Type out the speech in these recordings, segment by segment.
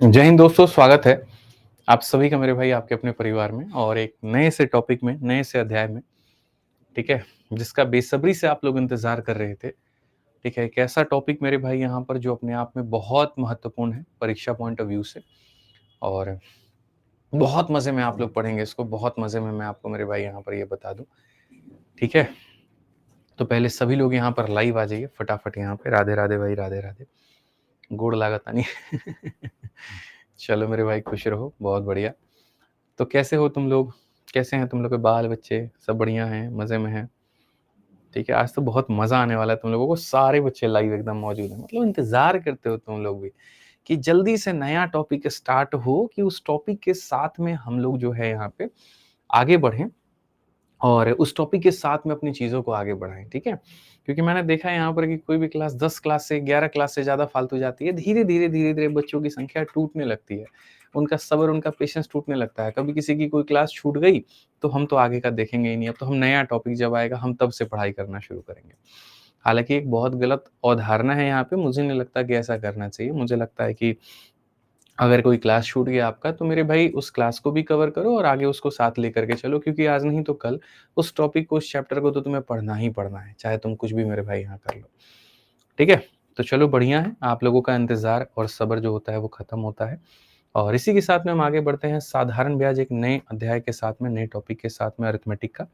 जय हिंद दोस्तों, स्वागत है आप सभी का मेरे भाई आपके अपने परिवार में और एक नए से टॉपिक में, नए से अध्याय में, ठीक है? जिसका बेसब्री से आप लोग इंतज़ार कर रहे थे, ठीक है? एक ऐसा टॉपिक मेरे भाई यहाँ पर जो अपने आप में बहुत महत्वपूर्ण है परीक्षा पॉइंट ऑफ व्यू से और बहुत मज़े में आप लोग पढ़ेंगे इसको, बहुत मज़े में मैं आपको मेरे भाई यहाँ पर ये बता दूँ, ठीक है? तो पहले सभी लोग यहाँ पर लाइव आ जाइए फटाफट यहाँ पे, राधे-राधे भाई, राधे-राधे। गोड़ लागत तानी। चलो मेरे भाई खुश रहो, बहुत बढ़िया। तो कैसे हो तुम लोग? कैसे हैं तुम लोग के बाल-बच्चे? सब बढ़िया हैं, मज़े में हैं? ठीक है, आज तो बहुत मज़ा आने वाला है तुम लोगों को, सारे बच्चे लाइव एकदम मौजूद हैं। मतलब इंतज़ार करते हो तुम लोग भी कि जल्दी से नया टॉपिक स्टार्ट हो कि उस टॉपिक के साथ में हम लोग जो है यहाँ पे आगे बढ़ें और उस टॉपिक के साथ में अपनी चीज़ों को आगे बढ़ाएँ, ठीक है? क्योंकि मैंने देखा है यहाँ पर कि कोई भी क्लास 10 क्लास से 11 क्लास से ज़्यादा फालतू जाती है, धीरे-धीरे, धीरे-धीरे बच्चों की संख्या टूटने लगती है। उनका सब्र, उनका पेशेंस टूटने लगता है। कभी किसी की कोई क्लास छूट गई, तो हम तो आगे का देखेंगे ही नहीं, अब तो हम नया टॉपिक जब आएगा, हम तब से पढ़ाई करना शुरू करेंगे। हालाँकि एक बहुत गलत अवधारणा है यहाँ पे, मुझे नहीं लगता कि ऐसा करना चाहिए। मुझे लगता है कि अगर कोई क्लास छूट गया आपका तो मेरे भाई उस क्लास को भी कवर करो और आगे उसको साथ लेकर के चलो क्योंकि आज नहीं तो कल उस टॉपिक को, उस चैप्टर को तो तुम्हें पढ़ना ही पढ़ना है, चाहे तुम कुछ भी मेरे भाई यहाँ कर लो। ठीक है? तो चलो बढ़िया है, आप लोगों का इंतज़ार और सब्र जो होता है वो खत्म होता है और इसी के साथ में हम आगे बढ़ते हैं साधारण ब्याज एक नए अध्याय के साथ में, नए टॉपिक के साथ में अरिथमेटिक का।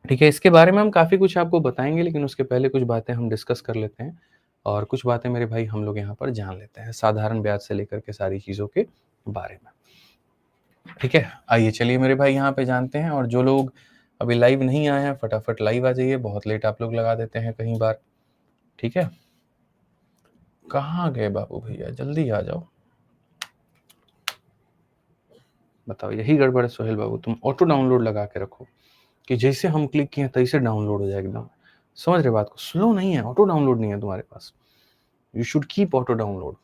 ठीक है? इसके बारे में हम काफ़ी कुछ आपको बताएँगे लेकिन उसके पहले कुछ बातें हम डिस्कस कर लेते हैं और कुछ बातें मेरे भाई हम लोग यहाँ पर जान लेते हैं, साधारण ब्याज से लेकर के सारी चीज़ों के बारे में। ठीक है? आइए चलिए मेरे भाई यहाँ पे जानते हैं और जो लोग अभी लाइव नहीं आए हैं, फटाफट लाइव आ जाइए, बहुत लेट आप लोग लगा देते हैं कई बार। ठीक है? कहाँ गए बाबू भैया? जल्दी आ जाओ। बताओ यही गड़बड़ है सोहेल बाबू, तुम ऑटो डाउनलोड लगा के रखो कि जैसे हम क्लिक किए तैसे डाउनलोड हो जाए एकदम। समझ रहे बात को? स्लो नहीं है, ऑटो डाउनलोड नहीं है तुम्हारे पास। You should keep auto download.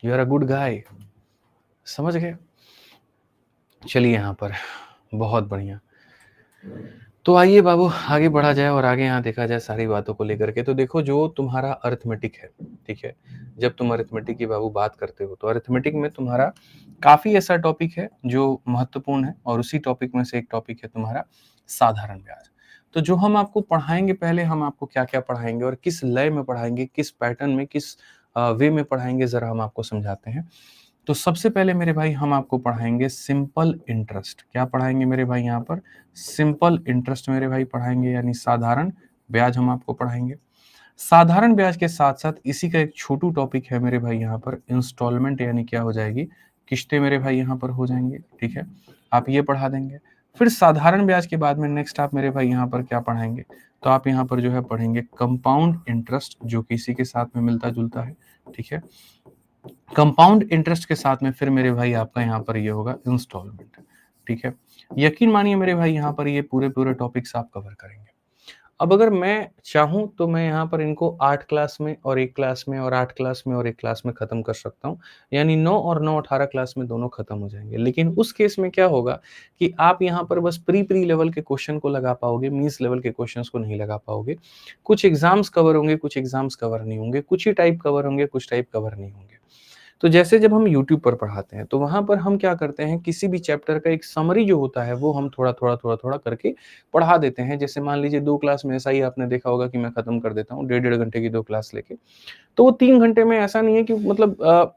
You are a good guy. समझ गए? चलिए यहाँ पर बहुत बढ़िया। तो आइए बाबू आगे बढ़ा जाए और आगे यहाँ देखा जाए सारी बातों को लेकर के। तो देखो जो तुम्हारा अरिथमेटिक है, ठीक है? जब तुम अरिथमेटिक की बाबू बात करते हो तो अरिथमेटिक में तुम्हारा काफ़ी ऐसा टॉपिक है जो महत्वपूर्ण है और उसी टॉपिक में से एक टॉपिक है तुम्हारा साधारण ब्याज। तो जो हम आपको पढ़ाएँगे पहले हम आपको क्या-क्या पढ़ाएँगे और किस लय में पढ़ाएँगे, किस पैटर्न में, किस वे में पढ़ाएँगे ज़रा हम आपको समझाते हैं। तो सबसे पहले मेरे भाई हम आपको पढ़ाएँगे सिंपल इंटरेस्ट। क्या पढ़ाएँगे मेरे भाई यहाँ पर? सिंपल इंटरेस्ट मेरे भाई पढ़ाएँगे यानी साधारण ब्याज हम आपको पढ़ाएँगे। साधारण ब्याज के साथ-साथ इसी का एक छोटू टॉपिक है मेरे भाई यहाँ पर इंस्टॉलमेंट यानी क्या हो जाएगी? किश्तें मेरे भाई यहाँ पर हो जाएँगी, ठीक है? आप ये पढ़ा देंगे। फिर साधारण ब्याज के बाद में नेक्स्ट आप मेरे भाई यहाँ पर क्या पढ़ाएँगे? तो आप यहाँ पर जो है पढ़ेंगे कंपाउंड इंटरेस्ट जो कि इसी के साथ में मिलता-जुलता है, ठीक है? कंपाउंड इंटरेस्ट के साथ में फिर मेरे भाई आपका यहाँ पर ये होगा इंस्टॉलमेंट, ठीक है? यकीन मानिए मेरे भाई यहाँ पर ये पूरे-पूरे टॉपिक्स आप कवर करेंगे। अब अगर मैं चाहूँ तो मैं यहाँ पर इनको 8 क्लास में और 1 क्लास में और 8 क्लास में और 1 क्लास में ख़त्म कर सकता हूँ। यानी 9 और 9 18 क्लास में दोनों ख़त्म हो जाएँगे। लेकिन उस केस में क्या होगा कि आप यहाँ पर बस प्री-प्री लेवल के क्वेश्चन को लगा पाओगे, मीन्स लेवल के क्वेश्चंस को नहीं लगा पाओगे। कुछ एग्ज़ाम्स कवर होंगे, कुछ एग्ज़ाम्स कवर नहीं होंगे, कुछ ही टाइप कवर होंगे, कुछ टाइप कवर नहीं होंगे। तो जैसे जब हम यूट्यूब पर पढ़ाते हैं, तो वहाँ पर हम क्या करते हैं, किसी भी चैप्टर का एक समरी जो होता है, वो हम थोड़ा-थोड़ा, थोड़ा-थोड़ा करके पढ़ा देते हैं। जैसे मान लीजिए 2 क्लास में ऐसा ही आपने देखा होगा कि मैं खत्म कर देता हूँ, डेढ़-डेढ़ घंटे की 2 क्लास लेके। तो वो 3 घंटे में ऐसा नहीं है कि मतलब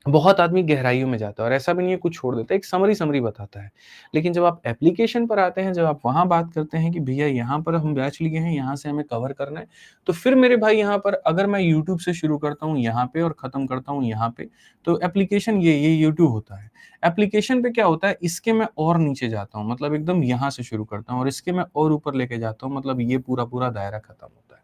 बहुत आदमी गहराइयों में जाता है और ऐसा भी नहीं है कुछ छोड़ देता है, एक समरी-समरी बताता है। लेकिन जब आप एप्लीकेशन पर आते हैं, जब आप वहाँ बात करते हैं कि भैया यहाँ पर हम बैच लिए हैं, यहाँ से हमें कवर करना है, तो फिर मेरे भाई यहाँ पर अगर मैं यूट्यूब से शुरू करता हूँ यहाँ पे और ख़त्म करता हूँ यहाँ पे, तो एप्लीकेशन ये यूट्यूब होता है। एप्लीकेशन पे क्या होता है, इसके मैं और नीचे जाता हूँ, मतलब एकदम यहाँ से शुरू करता हूँ और इसके मैं और ऊपर लेके जाता हूँ, मतलब ये पूरा-पूरा दायरा ख़त्म होता है।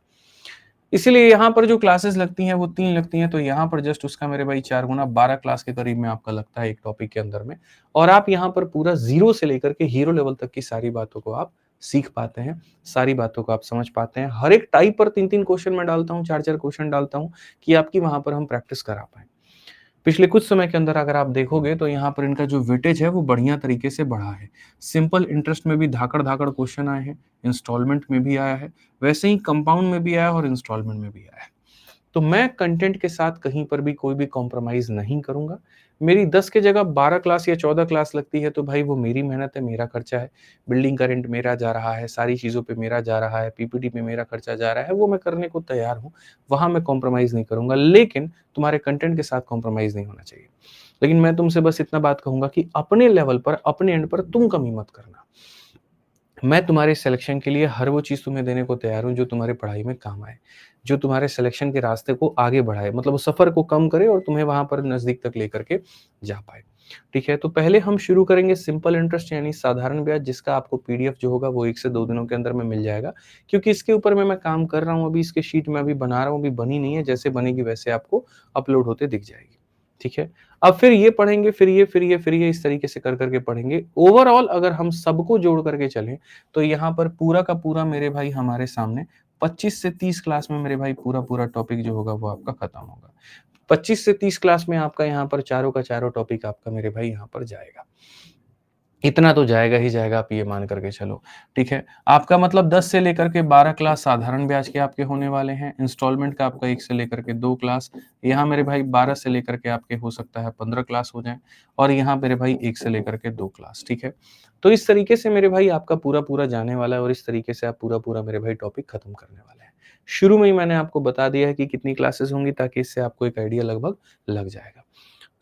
इसीलिए यहाँ पर जो क्लासेस लगती हैं वो 3 लगती हैं, तो यहाँ पर जस्ट उसका मेरे भाई 4 गुना 12 क्लास के करीब में आपका लगता है एक टॉपिक के अंदर में और आप यहाँ पर पूरा ज़ीरो से लेकर के हीरो लेवल तक की सारी बातों को आप सीख पाते हैं, सारी बातों को आप समझ पाते हैं। हर एक टाइप पर 3-3 क्वेश्चन मैं डालता हूँ, 4-4 क्वेश्चन डालता हूँ कि आपकी वहाँ पर हम प्रैक्टिस करा पाएँ। पिछले कुछ समय के अंदर अगर आप देखोगे तो यहाँ पर इनका जो वेटेज है वो बढ़िया तरीके से बढ़ा है। सिंपल इंटरेस्ट में भी धाकड़-धाकड़ क्वेश्चन आए हैं, इंस्टॉलमेंट में भी आया है, वैसे ही कंपाउंड में भी आया है और इंस्टॉलमेंट में भी आया है। तो मैं कंटेंट के साथ कहीं पर भी कोई भी कॉम्प्रोमाइज़ नहीं करूँगा। मेरी 10 की जगह 12 क्लास या 14 क्लास लगती है तो भाई वो मेरी मेहनत है, मेरा खर्चा है। बिल्डिंग का रेंट मेरा जा रहा है, सारी चीज़ों पे मेरा जा रहा है, पीपीटी पे मेरा खर्चा जा रहा है, वो मैं करने को तैयार हूँ। वहाँ मैं कॉम्प्रोमाइज़ नहीं करूँगा, लेकिन तुम्हारे कंटेंट के साथ कॉम्प्रोमाइज़ नहीं होना चाहिए। लेकिन मैं तुमसे बस इतना बात कहूँगा कि अपने लेवल पर, अपने एंड पर तुम कमी मत करना। मैं तुम्हारे सिलेक्शन के लिए हर वो चीज़ तुम्हें देने को तैयार हूँ जो तुम्हारी पढ़ाई में काम आए, जो तुम्हारे सिलेक्शन के रास्ते को आगे बढ़ाए, मतलब उस सफ़र को कम करे और तुम्हें वहाँ पर नज़दीक तक लेकर के जा पाए। ठीक है? तो पहले हम शुरू करेंगे सिंपल इंटरेस्ट यानी साधारण ब्याज, जिसका आपको पीडीएफ जो होगा वो 1 से 2 दिनों के अंदर में मिल जाएगा। क्योंकि इसके ऊपर में मैं काम कर रहा हूँ अभी, इसकी शीट मैं अभी बना रहा हूँ, अभी बनी नहीं है, जैसे बनेगी वैसे आपको अपलोड होते दिख जाएगी। ठीक है? अब फिर ये पढ़ेंगे, फिर ये, फिर ये, फिर ये, इस तरीके से कर के पढ़ेंगे। ओवरऑल अगर हम सबको जोड़ करके चलें तो यहाँ पर पूरा का पूरा मेरे भाई हमारे सामने 25 से 30 क्लास में मेरे भाई पूरा-पूरा टॉपिक जो होगा वो आपका खत्म होगा। 25 से 30 क्लास में आपका यहाँ पर चारों का चारों टॉपिक आपका मेरे भाई यहाँ पर जाएगा। इतना तो जाएगा ही जाएगा, आप ये मान करके चलो, ठीक है? आपका मतलब 10 से लेकर के 12 क्लास साधारण ब्याज के आपके होने वाले हैं, इंस्टॉलमेंट का आपका 1 से लेकर के 2 क्लास, यहाँ मेरे भाई 12 से लेकर के आपके हो सकता है 15 क्लास हो जाएँ और यहाँ मेरे भाई 1 से लेकर के 2 क्लास, ठीक है? तो इस तरीके से मेरे भाई आपका पूरा-पूरा जाने वाला है और इस तरीके से आप पूरा-पूरा मेरे भाई टॉपिक खत्म करने वाले हैं। शुरू में ही मैंने आपको बता दिया है कि कितनी क्लासेस होंगी ताकि इससे आपको एक आइडिया लगभग लग जाएगा।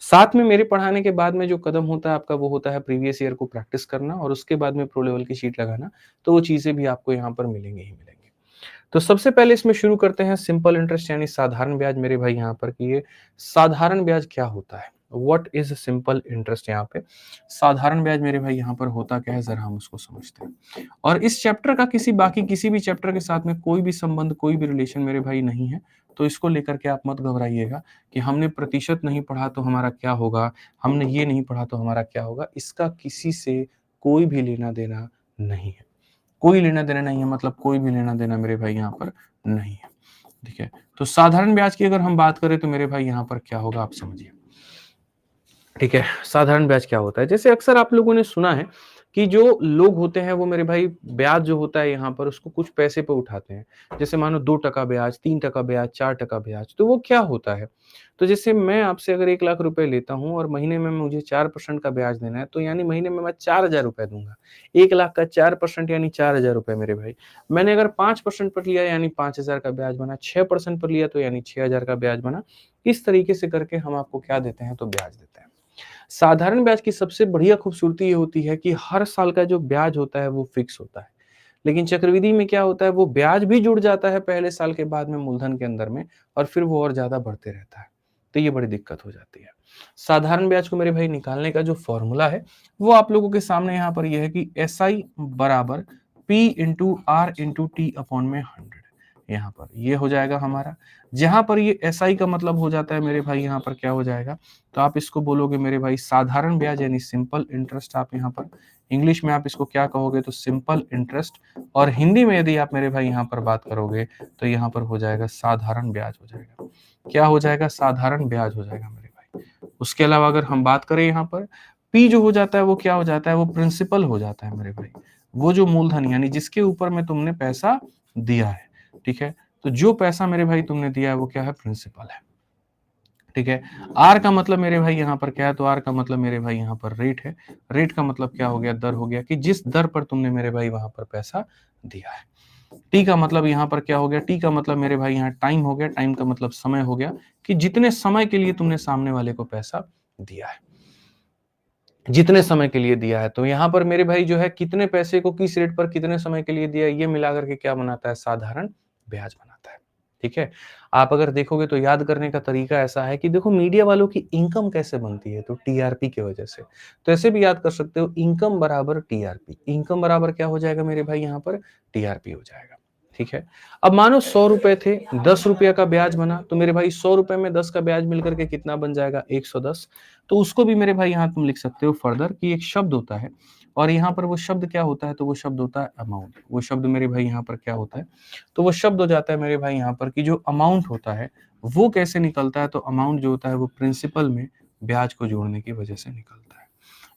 साथ में मेरे पढ़ाने के बाद में जो कदम होता है आपका वो होता है प्रीवियस ईयर को प्रैक्टिस करना और उसके बाद में प्रो लेवल की शीट लगाना, तो वो चीज़ें भी आपको यहाँ पर मिलेंगी ही मिलेंगी। तो सबसे पहले इसमें शुरू करते हैं सिंपल इंटरेस्ट यानी साधारण ब्याज मेरे भाई यहाँ पर कि ये साधारण ब्याज क्या होता है? व्हाट इज़ सिंपल इंटरेस्ट यहाँ पे? साधारण ब्याज मेरे भाई यहाँ पर होता क्या है ज़रा हम उसको समझते हैं। और इस चैप्टर का किसी भी चैप्टर के साथ में कोई भी संबंध, कोई भी रिलेशन मेरे भाई नहीं है। तो इसको लेकर के आप मत घबराइएगा कि हमने प्रतिशत नहीं पढ़ा तो हमारा क्या होगा? हमने ये नहीं पढ़ा तो हमारा क्या होगा? इसका किसी से कोई भी लेना-देना नहीं है। कोई लेना-देना नहीं है, मतलब कोई भी लेना-देना मेरे भाई यहाँ पर नहीं है, ठीक है? तो साधारण ब्याज की अगर हम बात करें तो मेरे भाई यहाँ पर क्या होगा आप समझिए। ठीक है, साधारण ब्याज क्या होता है? जैसे अक्सर आप लोगों ने सुना है कि जो लोग होते हैं वो मेरे भाई ब्याज जो होता है यहाँ पर उसको कुछ पैसे पे उठाते हैं। जैसे मानो 2% ब्याज, 3% ब्याज, 4% ब्याज, तो वो क्या होता है? तो जैसे मैं आपसे अगर 1 लाख रुपए लेता हूँ और महीने में मुझे 4% का ब्याज देना है, तो यानी महीने में मैं 4,000 रुपए दूँगा। 1 लाख का 4% यानी 4,000 रुपए मेरे भाई। मैंने अगर 5% पर लिया यानी 5,000 का ब्याज बना, 6% पर लिया तो यानी 6,000 का ब्याज बना। इस तरीके से करके हम आपको क्या देते हैं तो ब्याज देते हैं। साधारण ब्याज की सबसे बढ़िया खूबसूरती ये होती है कि हर साल का जो ब्याज होता है वो फिक्स होता है। लेकिन चक्रवृद्धि में क्या होता है वो ब्याज भी जुड़ जाता है पहले साल के बाद में मूलधन के अंदर में और फिर वो और ज़्यादा बढ़ते रहता है। तो ये बड़ी दिक्कत हो जाती है। साधारण ब्याज को मेरे भाई निकालने का जो फ़ॉर्मूला है वो आप लोगों के सामने यहाँ पर ये है कि एसआई बराबर P into R into T upon में 100। यहाँ पर ये हो जाएगा हमारा। जहाँ पर ये एसआई का मतलब हो जाता है मेरे भाई यहाँ पर क्या हो जाएगा, तो आप इसको बोलोगे मेरे भाई साधारण ब्याज यानी सिंपल इंटरेस्ट। आप यहाँ पर इंग्लिश में आप इसको क्या कहोगे तो सिंपल इंटरेस्ट, और हिंदी में यदि आप मेरे भाई यहाँ पर बात करोगे तो यहाँ पर हो जाएगा साधारण ब्याज हो जाएगा। क्या हो जाएगा? साधारण ब्याज हो जाएगा मेरे भाई। उसके अलावा अगर हम बात करें यहाँ पर पी जो हो जाता है वो क्या हो जाता है, वो प्रिंसिपल हो जाता है मेरे भाई। वो जो मूलधन यानी जिसके ऊपर में तुमने पैसा दिया है, ठीक है? तो जो पैसा मेरे भाई तुमने दिया है वो क्या है? प्रिंसिपल है। ठीक है? आर का मतलब मेरे भाई यहाँ पर क्या है? तो आर का मतलब मेरे भाई यहाँ पर रेट है। रेट का मतलब क्या हो गया? दर हो गया कि जिस दर पर तुमने मेरे भाई वहाँ पर पैसा दिया है। टी का मतलब यहाँ पर क्या हो गया? टी का मतलब मेरे भाई यहाँ टाइम हो गया। टाइम का मतलब समय हो गया कि जितने समय के लिए तुमने सामने वाले को पैसा दिया है। जितने समय के लिए दिया है, तो यहाँ पर मेरे भाई जो है कितने पैसे को किस रेट पर कितने समय के लिए दिया है, ये मिला करके क्या बनाता है? साधारण ब्याज बनाता है। ठीक है? आप अगर देखोगे तो याद करने का तरीका ऐसा है कि देखो मीडिया वालों की इनकम कैसे बनती है? तो टीआरपी की वजह से। तो ऐसे भी याद कर सकते हो इनकम बराबर टीआरपी। इनकम बराबर क्या हो जाएगा मेरे भाई यहाँ पर? टीआरपी हो जाएगा। ठीक है? अब मानो 100 रुपए थे, 10 रुपये का ब्याज बना, तो मेरे भाई 100 रुपए में 10 का ब्याज मिलकर के कितना बन जाएगा? 110। तो उसको भी मेरे भाई यहाँ तुम लिख सकते हो फर्दर कि एक शब्द होता है और यहाँ पर वो शब्द क्या होता है? तो वो शब्द होता है अमाउंट। वो शब्द मेरे भाई यहाँ पर क्या होता है? तो वो शब्द हो जाता है मेरे भाई यहाँ पर कि जो अमाउंट होता है वो कैसे निकलता है? तो अमाउंट जो होता है वो प्रिंसिपल में ब्याज को जोड़ने की वजह से निकलता है।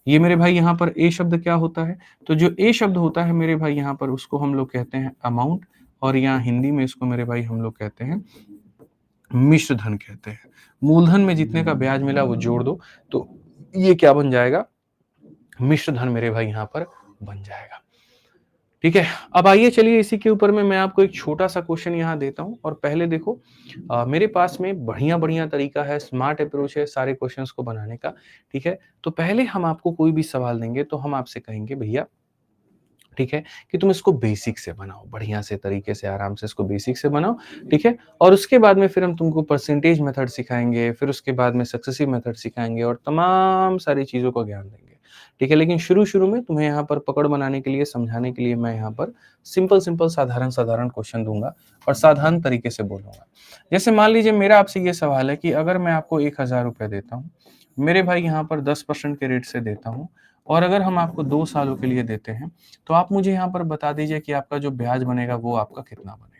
ये मेरे भाई यहाँ पर ए शब्द क्या होता है? तो जो ए शब्द होता है मेरे भाई यहाँ पर उसको हम लोग कहते हैं अमाउंट, और यहाँ हिंदी में इसको मेरे भाई हम लोग कहते हैं मिश्र धन कहते हैं। मूलधन में जितने का ब्याज मिला वो जोड़ दो, तो ये क्या बन जाएगा, मिश्र धन मेरे भाई यहां पर बन जाएगा। ठीक है, अब आइए चलिए इसी के ऊपर में मैं आपको एक छोटा सा क्वेश्चन यहाँ देता हूँ। और पहले देखो, मेरे पास में बढ़िया बढ़िया तरीका है, स्मार्ट अप्रोच है सारे क्वेश्चंस को बनाने का। ठीक है, तो पहले हम आपको कोई भी सवाल देंगे तो हम आपसे कहेंगे भैया, ठीक है, कि तुम इसको बेसिक से बनाओ, बढ़िया से तरीके से आराम से इसको बेसिक से बनाओ। ठीक है, और उसके बाद में फिर हम तुमको परसेंटेज मेथड सिखाएंगे, फिर उसके बाद में सक्सेसिव मेथड सिखाएंगे और तमाम सारी चीजों का ज्ञान देंगे। ठीक है, लेकिन शुरू शुरू में तुम्हें यहाँ पर पकड़ बनाने के लिए, समझाने के लिए मैं यहाँ पर सिंपल सिंपल साधारण साधारण क्वेश्चन दूंगा और साधारण तरीके से बोलूंगा। जैसे मान लीजिए मेरा आपसे ये सवाल है कि अगर मैं आपको 1,000 रुपए देता हूँ, मेरे भाई यहाँ पर 10% के रेट से देता हूँ, और अगर हम आपको 2 सालों के लिए देते हैं, तो आप मुझे यहाँ पर बता दीजिए कि आपका जो ब्याज बनेगा वो आपका कितना बनेगा।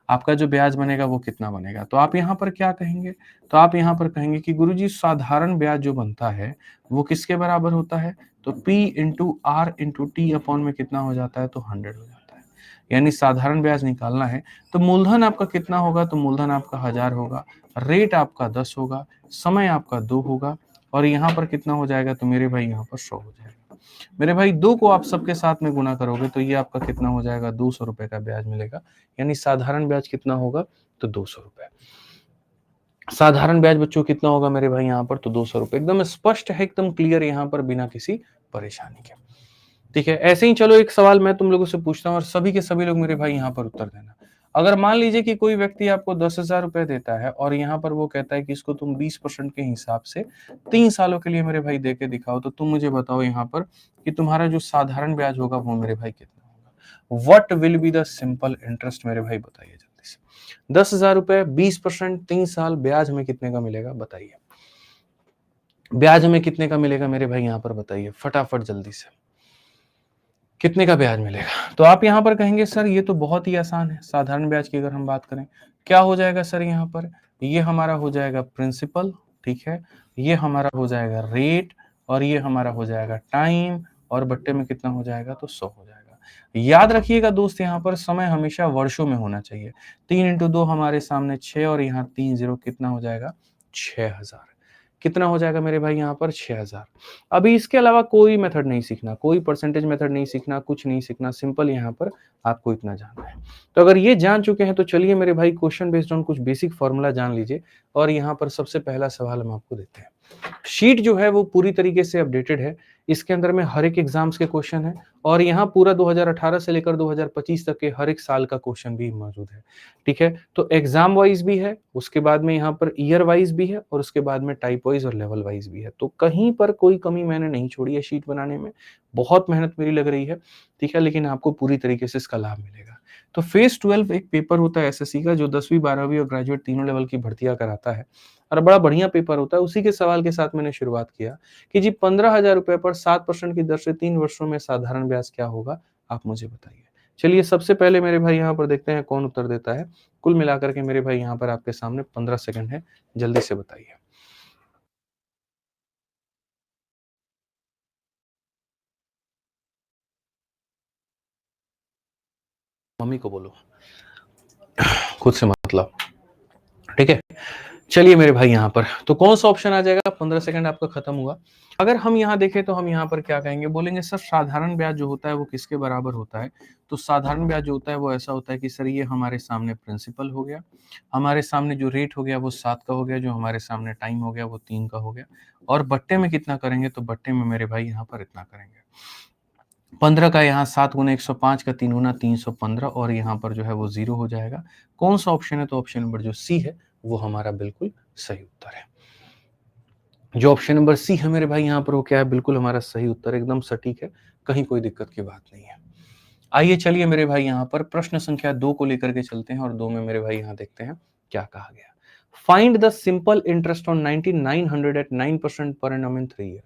आपका जो ब्याज बनेगा वो कितना बनेगा, तो आप यहाँ पर क्या कहेंगे, तो आप यहाँ पर कहेंगे कि गुरुजी साधारण ब्याज जो बनता है वो किसके बराबर होता है, तो P into R into T upon में कितना हो जाता है, तो 100 हो जाता है। यानी साधारण ब्याज निकालना है तो मूलधन आपका कितना होगा, तो मूलधन आपका 1000 होगा, रेट आपका 10 होगा, समय आपका 2 होगा, और यहाँ पर कितना हो जाएगा, तो मेरे भाई यहाँ पर 100 हो जाएगा। मेरे भाई 2 को आप सबके साथ में गुना करोगे तो ये आपका कितना हो जाएगा, 200 रुपए का ब्याज मिलेगा। यानी साधारण ब्याज कितना होगा, तो 200 रुपए। साधारण ब्याज बच्चों कितना होगा मेरे भाई यहाँ पर, तो 200 रुपए। एकदम स्पष्ट है, एकदम क्लियर यहाँ पर, बिना किसी परेशानी के। ठीक है, ऐसे ही चलो एक सवाल मैं तुम लोगों से पूछता हूँ और सभी के सभी लोग मेरे भाई यहाँ पर उत्तर देना। अगर मान लीजिए कि कोई व्यक्ति आपको 10,000 रुपए देता है और यहाँ पर वो कहता है कि इसको तुम 20% के हिसाब से 3 सालों के लिए मेरे भाई दे के दिखाओ, तो तुम मुझे बताओ यहाँ पर कि तुम्हारा जो साधारण ब्याज होगा वो मेरे भाई कितना होगा। What will be the simple interest, मेरे भाई बताइए जल्दी से। 10,000 रुपए, 20%, 3 साल, ब्याज हमें कितने का मिलेगा बताइए। ब्याज हमें कितने का मिलेगा मेरे भाई यहाँ पर बताइए फटाफट जल्दी से, कितने का ब्याज मिलेगा। तो आप यहाँ पर कहेंगे सर ये तो बहुत ही आसान है, साधारण ब्याज की अगर हम बात करें क्या हो जाएगा सर, यहाँ पर ये हमारा हो जाएगा प्रिंसिपल, ठीक है, ये हमारा हो जाएगा रेट, और ये हमारा हो जाएगा टाइम, और बट्टे में कितना हो जाएगा, तो 100 हो जाएगा। याद रखिएगा दोस्त, यहाँ पर समय हमेशा वर्षों में होना चाहिए। 3 × 2 हमारे सामने 6, और यहाँ 3 0 कितना हो जाएगा, 6,000। कितना हो जाएगा मेरे भाई यहाँ पर, 6,000। अभी इसके अलावा कोई मेथड नहीं सीखना, कोई परसेंटेज मेथड नहीं सीखना, कुछ नहीं सीखना, सिंपल यहाँ पर आपको इतना जानना है। तो अगर ये जान चुके हैं तो चलिए मेरे भाई क्वेश्चन बेस्ड ऑन कुछ बेसिक फॉर्मूला जान लीजिए। और यहाँ पर सबसे पहला सवाल हम आपको देते हैं। शीट जो है वो पूरी तरीके से अपडेटेड है, इसके अंदर में हर एक एग्जाम्स के क्वेश्चन है, और यहाँ पूरा 2018 से लेकर 2025 तक के हर एक साल का क्वेश्चन भी मौजूद है। ठीक है, तो एग्जाम वाइज भी है, उसके बाद में यहाँ पर ईयर वाइज भी है, और उसके बाद में टाइप वाइज और लेवल वाइज भी है। तो कहीं पर कोई कमी मैंने नहीं छोड़ी है शीट बनाने में, बहुत मेहनत मेरी लग रही है। ठीक है, लेकिन आपको पूरी तरीके से इसका लाभ मिलेगा। तो फेज 12 एक पेपर होता है एसएससी का, जो 10वीं 12वीं और ग्रेजुएट तीनों लेवल की भर्तियां कराता है, और बड़ा बढ़िया पेपर होता है। उसी के सवाल के साथ मैंने शुरुआत किया कि जी 15,000 रुपए पर 7% की दर से 3 वर्षों में साधारण ब्याज क्या होगा, आप मुझे बताइए। चलिए सबसे पहले मेरे भाई यहाँ पर देखते हैं कौन उत्तर देता है। कुल मिलाकर के मेरे भाई यहाँ पर आपके सामने 15 सेकंड है, जल्दी से बताइए। मम्मी को बोलो, खुद से मतलब। ठीक है, चलिए मेरे भाई यहाँ पर तो कौन सा ऑप्शन आ जाएगा, 15 सेकंड आपका खत्म हुआ। अगर हम यहाँ देखें तो हम यहाँ पर क्या कहेंगे, बोलेंगे सर साधारण ब्याज जो होता है वो किसके बराबर होता है। तो साधारण ब्याज जो होता है वो ऐसा होता है कि सर ये हमारे सामने प्रिंसिपल हो गया, हमारे सामने जो रेट हो गया वो 7 का हो गया, जो हमारे सामने टाइम हो गया वो 3 का हो गया, और बट्टे में कितना करेंगे, तो बट्टे में मेरे भाई यहाँ पर इतना करेंगे। 15 का यहाँ 7 गुना 105 का 3 गुना 315, और यहाँ पर जो है वो 0 हो जाएगा। कौन सा ऑप्शन है, तो ऑप्शन नंबर जो सी है वो हमारा बिल्कुल सही उत्तर है। जो ऑप्शन नंबर सी है मेरे भाई यहाँ पर वो क्या है, बिल्कुल हमारा सही उत्तर, एकदम सटीक है, कहीं कोई दिक्कत की बात नहीं है। आइए चलिए मेरे भाई यहाँ पर प्रश्न संख्या 2 को लेकर के चलते हैं, और 2 में मेरे भाई यहाँ देखते हैं क्या कहा गया। Find the simple interest on 9900 at 9% per annum in 3 year.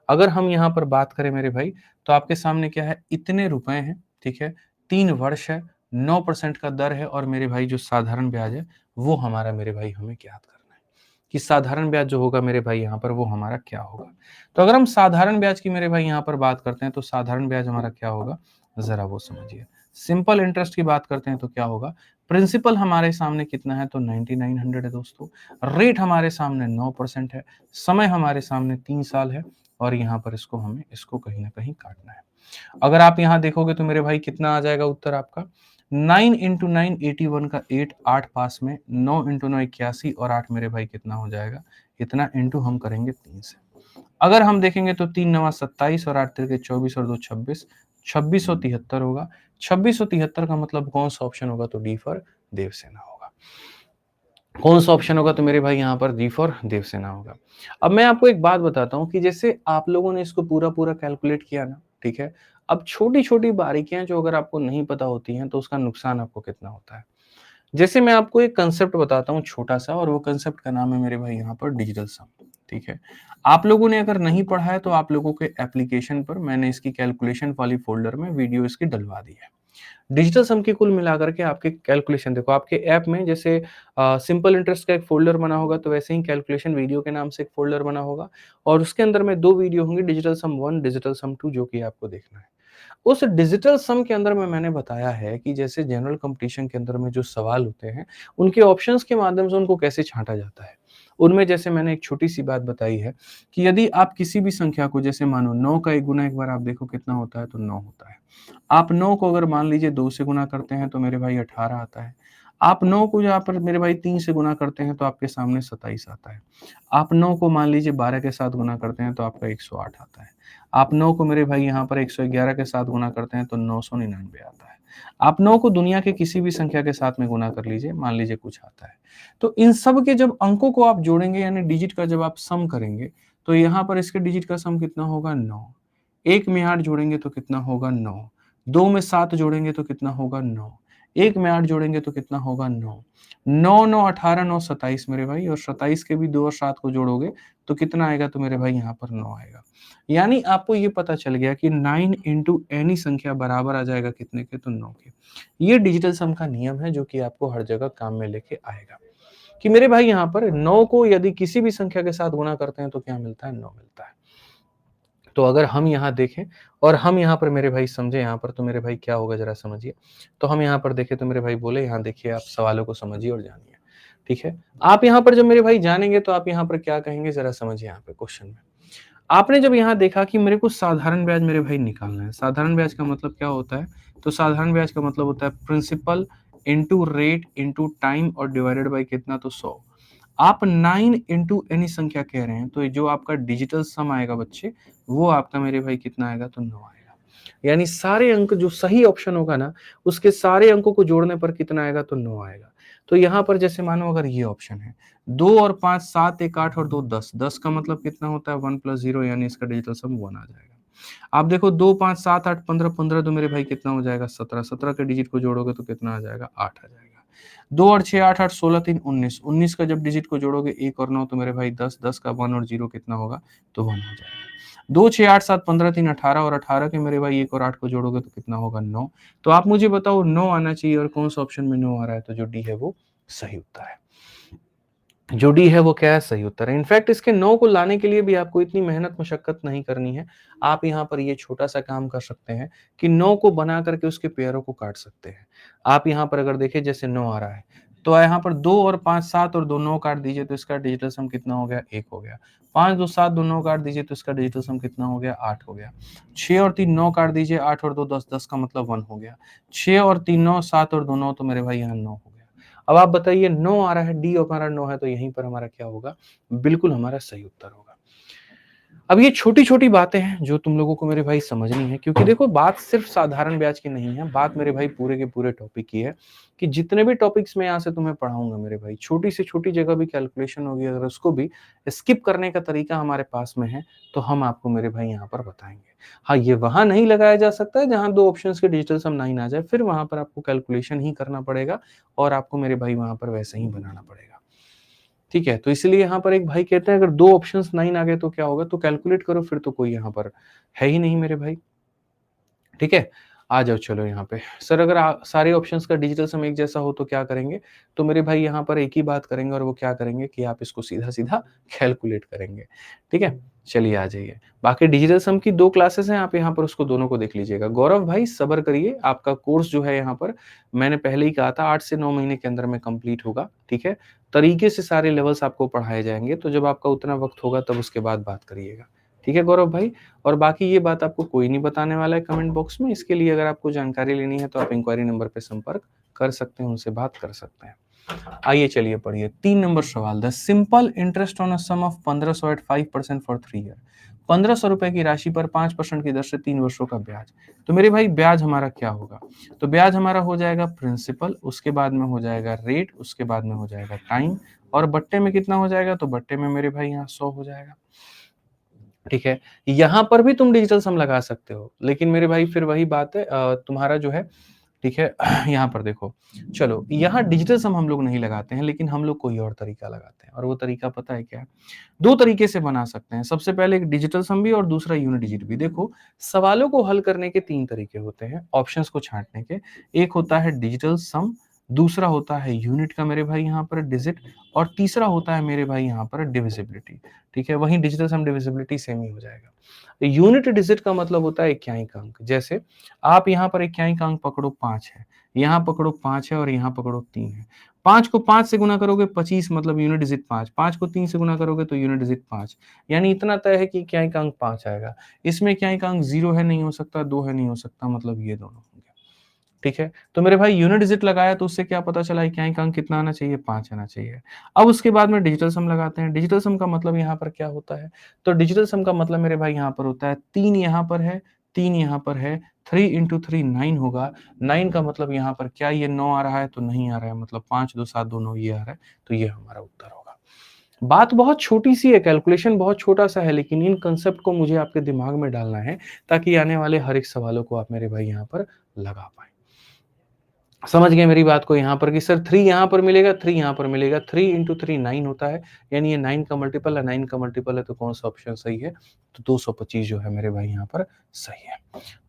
अगर हम यहाँ पर बात करें मेरे भाई, तो आपके सामने क्या है, इतने रुपए हैं, ठीक है, 3 वर्ष है, 9% का दर है, और मेरे भाई जो साधारण ब्याज है वो हमारा मेरे भाई हमें ज्ञात करना है कि साधारण ब्याज जो होगा मेरे भाई यहाँ पर वो हमारा क्या होगा। तो अगर हम साधारण ब्याज की मेरे भाई यहाँ पर बात करते हैं तो साधारण ब्याज हमारा क्या होगा, जरा वो समझिए। सिंपल इंटरेस्ट की बात करते हैं तो क्या होगा, प्रिंसिपल हमारे सामने कितना है तो 9900 है दोस्तों, रेट हमारे सामने 9% है, समय हमारे सामने 3 साल है, और यहाँ पर इसको कहीं ना कहीं काटना है। अगर आप यहाँ देखोगे तो मेरे भाई कितना आ जाएगा उत्तर आपका, 9 इंटू 9 81 का 8, 8 पास में, 9 इंटू 9 81, और 8 मेरे भाई कितना हो जाएगा, इतना इंटू हम करेंगे 3 से। अगर हम देखेंगे तो 3 9 27 और 8 तिरके 24 और 2 26, 2673 होगा। 2673 का मतलब कौन सा ऑप्शन होगा, तो डी फॉर देवसेना होगा। कौन सा ऑप्शन होगा, तो मेरे भाई यहाँ पर डी फॉर देवसेना होगा। अब मैं आपको एक बात बताता हूँ कि जैसे आप लोगों ने इसको पूरा पूरा कैलकुलेट किया ना, ठीक है, अब छोटी छोटी बारीकियां जो अगर आपको नहीं पता होती हैं तो उसका नुकसान आपको कितना होता है। जैसे मैं आपको एक कंसेप्ट बताता हूँ छोटा सा, और वो कंसेप्ट का नाम है मेरे भाई यहाँ पर डिजिटल सम, ठीक है। आप लोगों ने अगर नहीं पढ़ा है तो आप लोगों के एप्लीकेशन पर मैंने इसकी कैलकुलेशन वाली फोल्डर में वीडियो इसकी डलवा दी है। डिजिटल सम की कुल मिलाकर के आपके कैलकुलेशन देखो, आपके ऐप में जैसे सिंपल इंटरेस्ट का एक फ़ोल्डर बना होगा, तो वैसे ही कैलकुलेशन वीडियो के नाम से एक फ़ोल्डर बना होगा, और उसके अंदर में 2 वीडियो होंगी, डिजिटल सम 1, डिजिटल सम 2, जो कि आपको देखना है। उस डिजिटल सम के अंदर में मैंने बताया है कि जैसे जनरल कंपटीशन के अंदर में जो सवाल होते हैं, उनके ऑप्शंस के माध्यम से उनको कैसे छाँटा जाता है। उनमें जैसे मैंने एक छोटी-सी बात बताई है कि यदि आप किसी भी संख्या को, जैसे मानो 9 का 1 गुना एक बार आप देखो कितना होता है, तो 9 होता है। आप 9 को अगर मान लीजिए 2 से गुना करते हैं तो मेरे भाई 18 आता है। आप 9 को यहाँ पर मेरे भाई 3 से गुना करते हैं तो आपके सामने 27 आता है। आप 9 को मान लीजिए 12 के साथ गुना करते हैं तो आपका 108 आता है। आप 9 को मेरे भाई यहाँ पर 111 के साथ गुना करते हैं तो 999 आता है। आप 9 को दुनिया के किसी भी संख्या के साथ में गुना कर लीजिए, मान लीजिए कुछ आता है। तो इन सब के जब अंकों को आप जोड़ेंगे, यानी डिजिट का जब आप सम करेंगे, तो यहाँ पर इसके डिजिट का सम कितना होगा, 9। 1 में 8 जोड़ेंगे तो कितना होगा, 9। 2 में 7 जोड़ेंगे तो कितना होगा, 9। 1 में 8 जोड़ेंगे तो कितना होगा, 9। 9 9 18 9 27 मेरे भाई, और 27 के भी 2 और 7 को जोड़ोगे तो कितना आएगा, तो मेरे भाई यहाँ पर 9 आएगा। यानी आपको ये पता चल गया कि 9 इंटू एनी संख्या बराबर आ जाएगा कितने के, तो 9 के। ये डिजिटल सम का नियम है जो कि आपको हर जगह काम में लेके आएगा, कि मेरे भाई यहाँ पर 9 को यदि किसी भी संख्या के साथ गुना करते हैं तो क्या मिलता है, 9 मिलता है। तो अगर हम यहाँ देखें और हम यहाँ पर मेरे भाई समझे यहाँ पर, तो मेरे भाई क्या होगा जरा समझिए। तो हम यहाँ पर देखें तो मेरे भाई बोले, यहाँ देखिए, आप सवालों को समझिए और जानिए, ठीक है। आप यहाँ पर जब मेरे भाई जानेंगे तो आप यहाँ पर क्या कहेंगे, जरा समझिए यहाँ पे क्वेश्चन में। आपने जब यहाँ देखा कि मेरे को साधारण ब्याज मेरे भाई निकालना है, साधारण ब्याज का मतलब क्या होता है, तो साधारण ब्याज का मतलब होता है principal into rate into time और डिवाइडेड बाई कितना, तो 100। आप 9 इंटू एनी संख्या कह रहे हैं, तो जो आपका डिजिटल सम आएगा बच्चे, वो आपका मेरे भाई कितना आएगा, तो 9 आएगा। यानी सारे अंक जो सही ऑप्शन होगा ना, उसके सारे अंकों को जोड़ने पर कितना आएगा, तो 9 आएगा। तो यहाँ पर जैसे मानो अगर ये ऑप्शन है, 2 और 5 7 1 8 और 2 10, 10 का मतलब कितना होता है, 1 + 0, यानी इसका डिजिटल सम 1 आ जाएगा। आप देखो 2 5 7 8 15 15, तो मेरे भाई कितना हो जाएगा, 17, 17 के डिजिट को जोड़ोगे तो कितना आ जाएगा, 8 आ जाएगा। 2 और 6 8 8 16 3 19, 19 का जब डिजिट को जोड़ोगे 1 और 9, तो मेरे भाई 10, 10 का 1 और 0 कितना होगा, तो 1 हो जाएगा। 2 6 8 7 15 3 18, और 18 के मेरे भाई 1 और 8 को जोड़ोगे तो कितना होगा, 9। तो आप मुझे बताओ 9 आना चाहिए, और कौन सा ऑप्शन में 9 आ रहा है, तो जो डी है वो सही उत्तर है। जो डी है वो क्या है, सही उत्तर है। इनफैक्ट इसके 9 को लाने के लिए भी आपको इतनी मेहनत मशक्कत नहीं करनी है। आप यहाँ पर ये छोटा सा काम कर सकते हैं कि 9 को बना करके उसके पेयरों को काट सकते हैं। आप यहाँ पर अगर देखें, जैसे 9 आ रहा है, तो यहाँ पर 2 और 5 7 और 2 9 काट दीजिए, तो इसका डिजिटल सम कितना हो गया, 1 हो गया। 5 2 7 2 9 काट दीजिए, तो इसका डिजिटल सम कितना हो गया, 8 हो गया। 6 और 3 9 काट दीजिए, 8 और 2 10, 10 का मतलब 1 हो गया। 6 और 3 9, 7 और 2 9, तो मेरे भाई यहाँ 9 हो गया। अब आप बताइए 9 आ रहा है, डी हमारा 9 है, तो यहीं पर हमारा क्या होगा, बिल्कुल हमारा सही उत्तर होगा। अब ये छोटी-छोटी बातें हैं जो तुम लोगों को मेरे भाई समझनी है, क्योंकि देखो बात सिर्फ साधारण ब्याज की नहीं है, बात मेरे भाई पूरे के पूरे टॉपिक की है, कि जितने भी टॉपिक्स मैं यहाँ से तुम्हें पढ़ाऊंगा मेरे भाई, छोटी से छोटी जगह भी कैलकुलेशन होगी, अगर उसको भी स्किप करने का तरीका हमारे पास में है, तो हम आपको मेरे भाई यहाँ पर बताएंगे। हाँ, ये वहां नहीं लगाया जा सकता है जहां 2 ऑप्शंस के डिजिटल सम 9 आ जाए, फिर वहां पर आपको कैलकुलेशन ही करना पड़ेगा, और आपको मेरे भाई वहां पर वैसे ही बनाना पड़ेगा। ठीक है, तो इसलिए यहाँ पर एक भाई कहते हैं अगर 2 ऑप्शंस 9 आ गए तो क्या होगा, तो कैलकुलेट करो, फिर तो कोई यहाँ पर है ही नहीं मेरे भाई। ठीक है, आ जाओ चलो यहाँ पे। सर अगर सारे ऑप्शंस का डिजिटल सम एक जैसा हो तो क्या करेंगे? तो मेरे भाई यहाँ पर एक ही बात करेंगे और वो क्या करेंगे कि आप इसको सीधा-सीधा कैलकुलेट करेंगे। ठीक है? चलिए आ जाइए। बाकी डिजिटल सम की 2 क्लासेस हैं, आप यहाँ पर उसको दोनों को देख लीजिएगा। गौरव भाई सब्र करिए, आपका कोर्स जो है यहाँ पर मैंने पहले ही कहा था 8 से 9 महीने के अंदर में कंप्लीट होगा, ठीक है? तरीके से सारे लेवल्स आपको पढ़ाए जाएँगे, तो जब आपका उतना वक़्त होगा तब उसके बाद बात करिएगा। ठीक है गौरव भाई? और बाकी ये बात आपको कोई नहीं बताने वाला है कमेंट बॉक्स में, इसके लिए अगर आपको जानकारी लेनी है तो आप इंक्वायरी नंबर पे संपर्क कर सकते हैं, उनसे बात कर सकते हैं। आइए चलिए पढ़िए 3 नंबर सवाल, the simple interest on a sum of 1500 at 5% for 3 year. 1500 रुपए की राशि पर 5% की दर से 3 वर्षों का ब्याज। तो मेरे भाई ब्याज हमारा क्या होगा? तो ब्याज हमारा हो जाएगा प्रिंसिपल, उसके बाद में हो जाएगा रेट, उसके बाद में हो जाएगा टाइम और बट्टे में कितना हो जाएगा? तो बट्टे में मेरे भाई यहाँ 100 हो जाएगा। ठीक है? यहाँ पर भी तुम डिजिटल सम लगा सकते हो, लेकिन मेरे भाई फिर वही बात है तुम्हारा जो है ठीक है यहाँ पर देखो, चलो यहाँ डिजिटल सम हम लोग नहीं लगाते हैं, लेकिन हम लोग कोई और तरीका लगाते हैं और वो तरीका पता है क्या है? 2 तरीके से बना सकते हैं। सबसे पहले एक डिजिटल सम भी और दूसरा यूनिट डिजिट भी। देखो, सवालों को हल करने के 3 तरीके होते हैं, ऑप्शंस को छाँटने के। एक होता है डिजिटल सम, दूसरा होता है यूनिट का मेरे भाई यहाँ पर डिजिट और तीसरा होता है मेरे भाई यहाँ पर डिविजिबिलिटी। ठीक है? वहीं डिजिटल सम डिविजिबिलिटी सेम ही हो जाएगा। यूनिट डिजिट का मतलब होता है इक्याइक अंक। जैसे आप यहाँ पर इक्याइक अंक पकड़ो 5 है, यहाँ पकड़ो 5 है और यहाँ पकड़ो 3 है। 5 को 5 से गुणा करोगे 25 मतलब यूनिट डिजिट 5, 5 को 3 से गुणा करोगे तो यूनिट डिजिट 5, यानी इतना तय है कि इक्याइक अंक 5 आएगा। इसमें इक्याइक अंक 0 है नहीं हो सकता, 2 है नहीं हो सकता, मतलब ये दोनों होंगे। ठीक है? तो मेरे भाई यूनिट डिजिट लगाया तो उससे क्या पता चला इक्याइक अंक कितना आना चाहिए? 5 आना चाहिए। अब उसके बाद में डिजिटल सम लगाते हैं। डिजिटल सम का मतलब यहाँ पर क्या होता है? तो डिजिटल सम का मतलब मेरे भाई यहाँ पर होता है 3 यहाँ पर है, 3 यहाँ पर है, 3 इंटू 3 9 होगा। 9 का मतलब यहाँ पर क्या ये 9 आ रहा है? तो नहीं आ रहा है, मतलब 5 2 7 2 9 ये आ रहा है, तो ये हमारा उत्तर होगा। बात बहुत छोटी-सी है, कैलकुलेशन बहुत छोटा-सा है, लेकिन इन कांसेप्ट को मुझे आपके दिमाग में डालना है, ताकि आने वाले हर एक सवालों को आप मेरे भाई यहाँ पर लगा पाएँ। समझ गए मेरी बात को यहाँ पर कि सर 3 यहाँ पर मिलेगा, 3 यहाँ पर मिलेगा, 3 इंटू 3 9 होता है, यानी ये 9 का मल्टीपल है, 9 का मल्टीपल है तो कौन-सा ऑप्शन सही है? तो 225 जो है मेरे भाई यहाँ पर सही है।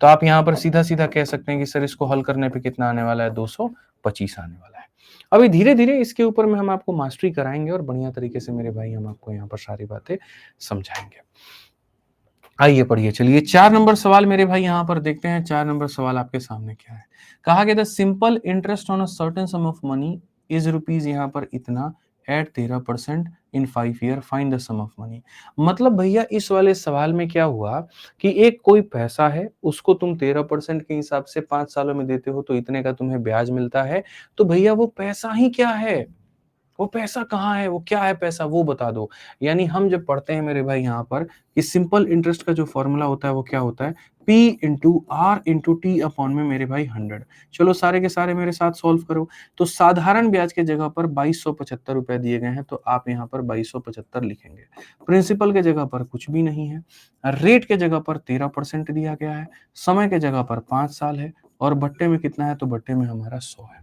तो आप यहाँ पर सीधा-सीधा कह सकते हैं कि सर इसको हल करने पे कितना आने वाला है? 225 आने वाला है। अभी धीरे-धीरे इसके ऊपर में हम आपको मास्टरी कराएँगे और बढ़िया तरीके से मेरे भाई हम आपको यहाँ पर सारी बातें समझाएँगे। आइए पढ़िए चलिए 4 नंबर सवाल मेरे भाई यहाँ पर देखते हैं 4 नंबर सवाल आपके सामने क्या है। कहा गया था simple interest on a certain sum of money is rupees यहाँ पर इतना at 13% in 5 year find the sum of money. मतलब भैया इस वाले सवाल में क्या हुआ कि एक कोई पैसा है उसको तुम 13% के हिसाब से 5 सालों में देते हो तो इतने का तुम्हें ब्याज मिलता है। तो भैया वो पैसा ही क्या है? वो पैसा कहाँ है? वो क्या है पैसा? वो बता दो। यानी हम जब पढ़ते हैं मेरे भाई यहाँ पर कि सिंपल इंटरेस्ट का जो फ़ॉर्मूला होता है वो क्या होता है? P into R into T upon में मेरे भाई 100। चलो सारे के सारे मेरे साथ सॉल्व करो। तो साधारण ब्याज के जगह पर 2275 रुपए दिए गए हैं तो आप यहाँ पर 2275 लिखेंगे। प्रिंसिपल के जगह पर कुछ भी नहीं है। रेट के जगह पर 13% दिया गया है। समय के जगह पर 5 साल है और बट्टे में कितना है? तो बट्टे में हमारा 100 है।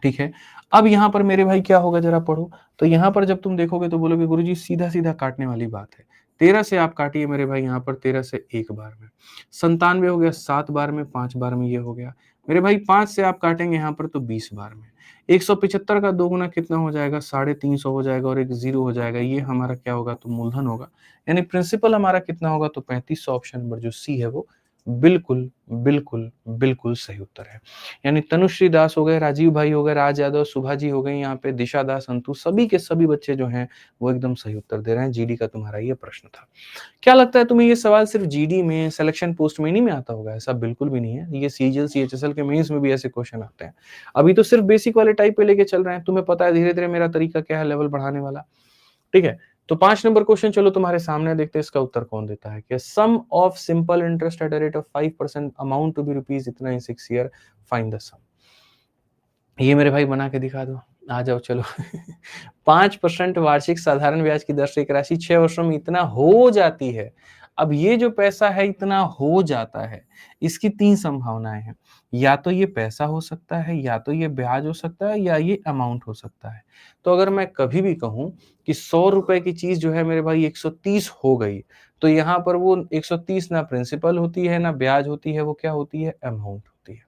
ठीक है। अब यहाँ पर मेरे भाई क्या होगा जरा पढ़ो। तो यहाँ पर जब तुम देखोगे तो बोलोगे गुरुजी सीधा-सीधा काटने वाली बात है। 13 से आप काटिए मेरे भाई यहाँ पर 13 से 1 बार में। 97 हो गया 7 बार में, 5 बार में ये हो गया। मेरे भाई 5 से आप काटेंगे यहाँ पर तो 20 बार में। 175 का 2 गुना कितना हो जाएगा? 350 हो जाएगा और एक 0 हो जाएगा। ये हमारा क्या होगा? तो मूलधन होगा। यानी प्रिंसिपल हमारा कितना होगा? तो 3500 ऑप्शन नंबर जो सी है वो बिल्कुल, बिल्कुल, बिल्कुल सही उत्तर है। यानी तनुश्री दास हो गए, राजीव भाई हो गए, राज यादव, शुभा जी हो गई यहाँ पे, दिशा दास, अंतु, सभी के सभी बच्चे जो हैं वो एकदम सही उत्तर दे रहे हैं। जीडी का तुम्हारा ये प्रश्न था। क्या लगता है तुम्हें ये सवाल सिर्फ जीडी में, सिलेक्शन पोस्ट में नहीं में आता होगा? ऐसा बिल्कुल भी नहीं है। ये सीजीएल, सीएचएसएल के मेंस में भी ऐसे क्वेश्चन आते हैं। अभी तो सिर्फ बेसिक वाले टाइप पे लेके चल रहे हैं। तुम्हें पता है धीरे-धीरे मेरा तरीका क्या है लेवल बढ़ाने वाला। ठीक है? तो 5 नंबर क्वेश्चन चलो तुम्हारे सामने देखते हैं इसका उत्तर कौन देता है। कि sum of simple interest at a rate of 5% amount to be rupees इतना in 6 year find the sum. ये मेरे भाई बना के दिखा दो। आ जाओ चलो 5% वार्षिक साधारण ब्याज की दर से एक राशि 6 वर्षों में इतना हो जाती है। अब ये जो पैसा है इतना हो जाता है, इसकी 3 संभावनाएँ हैं। या तो ये पैसा हो सकता है, या तो ये ब्याज हो सकता है, या ये अमाउंट हो सकता है। तो अगर मैं कभी भी कहूँ कि ₹100 की चीज़ जो है मेरे भाई 130 हो गई, तो यहाँ पर वो 130 ना प्रिंसिपल होती है ना ब्याज होती है, वो क्या होती है, अमाउंट होती है।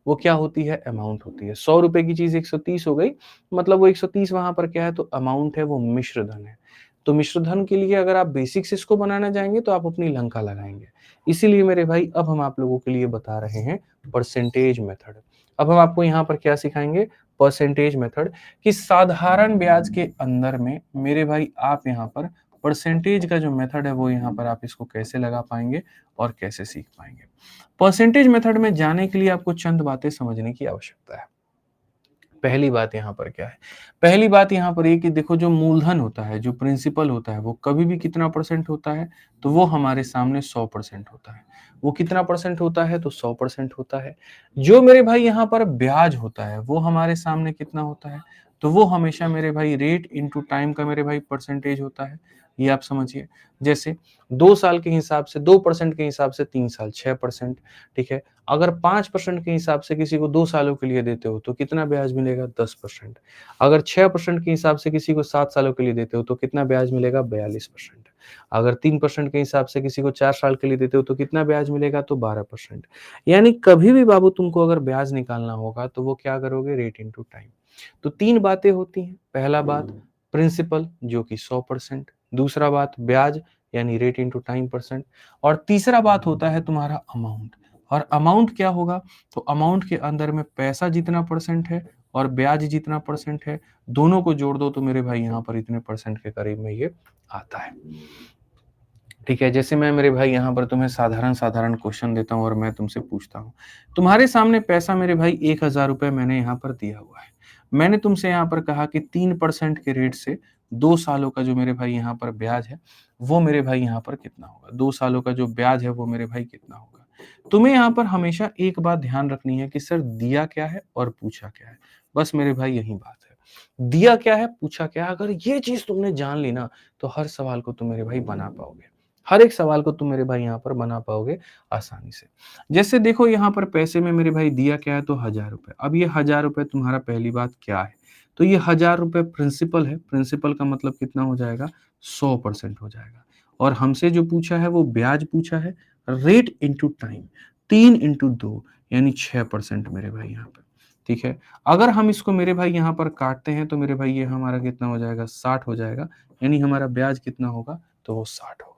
वो क्या होती है, अमाउंट होती है। 100 रुपए की चीज 130 हो गई, मतलब वो 130 वहां पर क्या है, तो अमाउंट है, वो मिश्र धन है। तो मिश्र धन के लिए अगर आप बेसिक्स इसको बनाना चाहेंगे तो आप अपनी लंका लगाएंगे। इसीलिए मेरे भाई अब हम आप लोगों के लिए बता रहे हैं परसेंटेज मेथड। अब हम आपको यहाँ पर क्या सिखाएंगे, परसेंटेज मेथड, कि साधारण ब्याज के अंदर में मेरे भाई आप यहाँ पर परसेंटेज का जो मेथड है वो यहाँ पर आप इसको कैसे लगा पाएंगे और कैसे सीख पाएंगे। परसेंटेज मेथड में जाने के लिए आपको चंद बातें समझने की आवश्यकता है। पहली बात यहाँ पर क्या है, पहली बात यहाँ पर ये कि देखो जो मूलधन होता है, जो प्रिंसिपल होता है, वो कभी भी कितना परसेंट होता है, तो वो हमारे सामने 100% होता है। वो कितना परसेंट होता है, तो 100% होता है। जो मेरे भाई यहाँ पर ब्याज होता है वो हमारे सामने कितना होता है, तो वो हमेशा मेरे भाई रेट इंटू टाइम का मेरे भाई परसेंटेज होता है। ये आप समझिए, जैसे 2 साल के हिसाब से 2% के हिसाब से 3 साल 6%, ठीक है। अगर 5% के हिसाब से किसी को 2 सालों के लिए देते हो तो कितना ब्याज मिलेगा, 10%। अगर 6% के हिसाब से किसी को 7 सालों के लिए देते हो तो कितना ब्याज मिलेगा, 42%। अगर 3% के हिसाब से किसी को 4 साल के लिए देते हो तो कितना ब्याज मिलेगा, तो 12%। यानी कभी भी बाबू तुमको अगर ब्याज निकालना होगा तो वो क्या करोगे, रेट इंटू टाइम। तो 3 बातें होती हैं। पहला बात प्रिंसिपल जो कि 100%, दूसरा बात ब्याज यानी रेट इंटू टाइम परसेंट, और तीसरा बात होता है तुम्हारा अमाउंट। और अमाउंट क्या होगा, तो अमाउंट के अंदर में पैसा जितना परसेंट है और ब्याज जितना परसेंट है, दोनों को जोड़ दो तो मेरे भाई यहाँ पर इतने परसेंट के करीब में ये आता है। ठीक है, जैसे मैं मेरे भाई यहाँ पर तुम्हें साधारण साधारण क्वेश्चन देता हूँ और मैं तुमसे पूछता हूँ, तुम्हारे सामने पैसा मेरे भाई 1,000 रुपए मैंने यहाँ पर दिया हुआ है। मैंने तुमसे यहाँ पर कहा कि 3% के रेट से 2 सालों का जो मेरे भाई यहाँ पर ब्याज है वो मेरे भाई यहाँ पर कितना होगा, 2 सालों का जो ब्याज है वो मेरे भाई कितना होगा। तुम्हें यहाँ पर हमेशा एक बात ध्यान रखनी है कि सर दिया क्या है और पूछा क्या है, बस मेरे भाई यही बात है। दिया क्या है, पूछा क्या है, अगर ये चीज तुमने जान ली ना तो हर सवाल को तुम मेरे भाई बना पाओगे। हर एक सवाल को तुम मेरे भाई यहाँ पर बना पाओगे आसानी से। जैसे देखो यहाँ पर पैसे में मेरे भाई दिया क्या है, तो 1,000 रुपए। अब ये 1,000 रुपए तुम्हारा पहली बात क्या है, तो ये 1,000 रुपए प्रिंसिपल है। प्रिंसिपल का मतलब कितना हो जाएगा, 100% हो जाएगा। और हमसे जो पूछा है वो ब्याज पूछा है, रेट इंटू टाइम, 3 इंटू 2 यानी 6% मेरे भाई यहाँ पर। ठीक है, अगर हम इसको मेरे भाई यहाँ पर काटते हैं तो मेरे भाई ये हमारा कितना हो जाएगा, 60 हो जाएगा। यानी हमारा ब्याज कितना होगा, तो वो 60 होगा।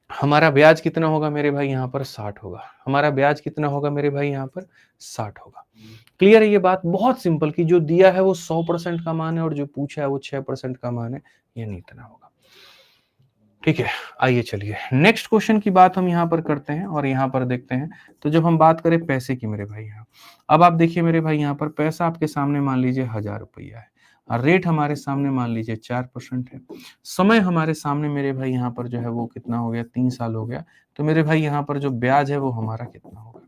हमारा ब्याज कितना होगा मेरे भाई यहाँ पर, 60 होगा। हमारा ब्याज कितना होगा मेरे भाई यहाँ पर, 60 होगा। क्लियर है ये बात, बहुत सिंपल, कि जो दिया है वो 100% का मान है और जो पूछा है वो 6% का मान है, यानी इतना होगा। ठीक है, आइए चलिए नेक्स्ट क्वेश्चन की बात हम यहाँ पर करते हैं और यहाँ पर देखते हैं। तो जब हम बात करें पैसे की मेरे भाई यहाँ, अब आप देखिए मेरे भाई यहाँ पर पैसा आपके सामने मान लीजिए 1,000 रुपया है, और रेट हमारे सामने मान लीजिए 4% है। समय हमारे सामने मेरे भाई यहाँ पर जो है वो कितना हो गया, 3 साल हो गया। तो मेरे भाई यहाँ पर जो ब्याज है वो हमारा कितना होगा,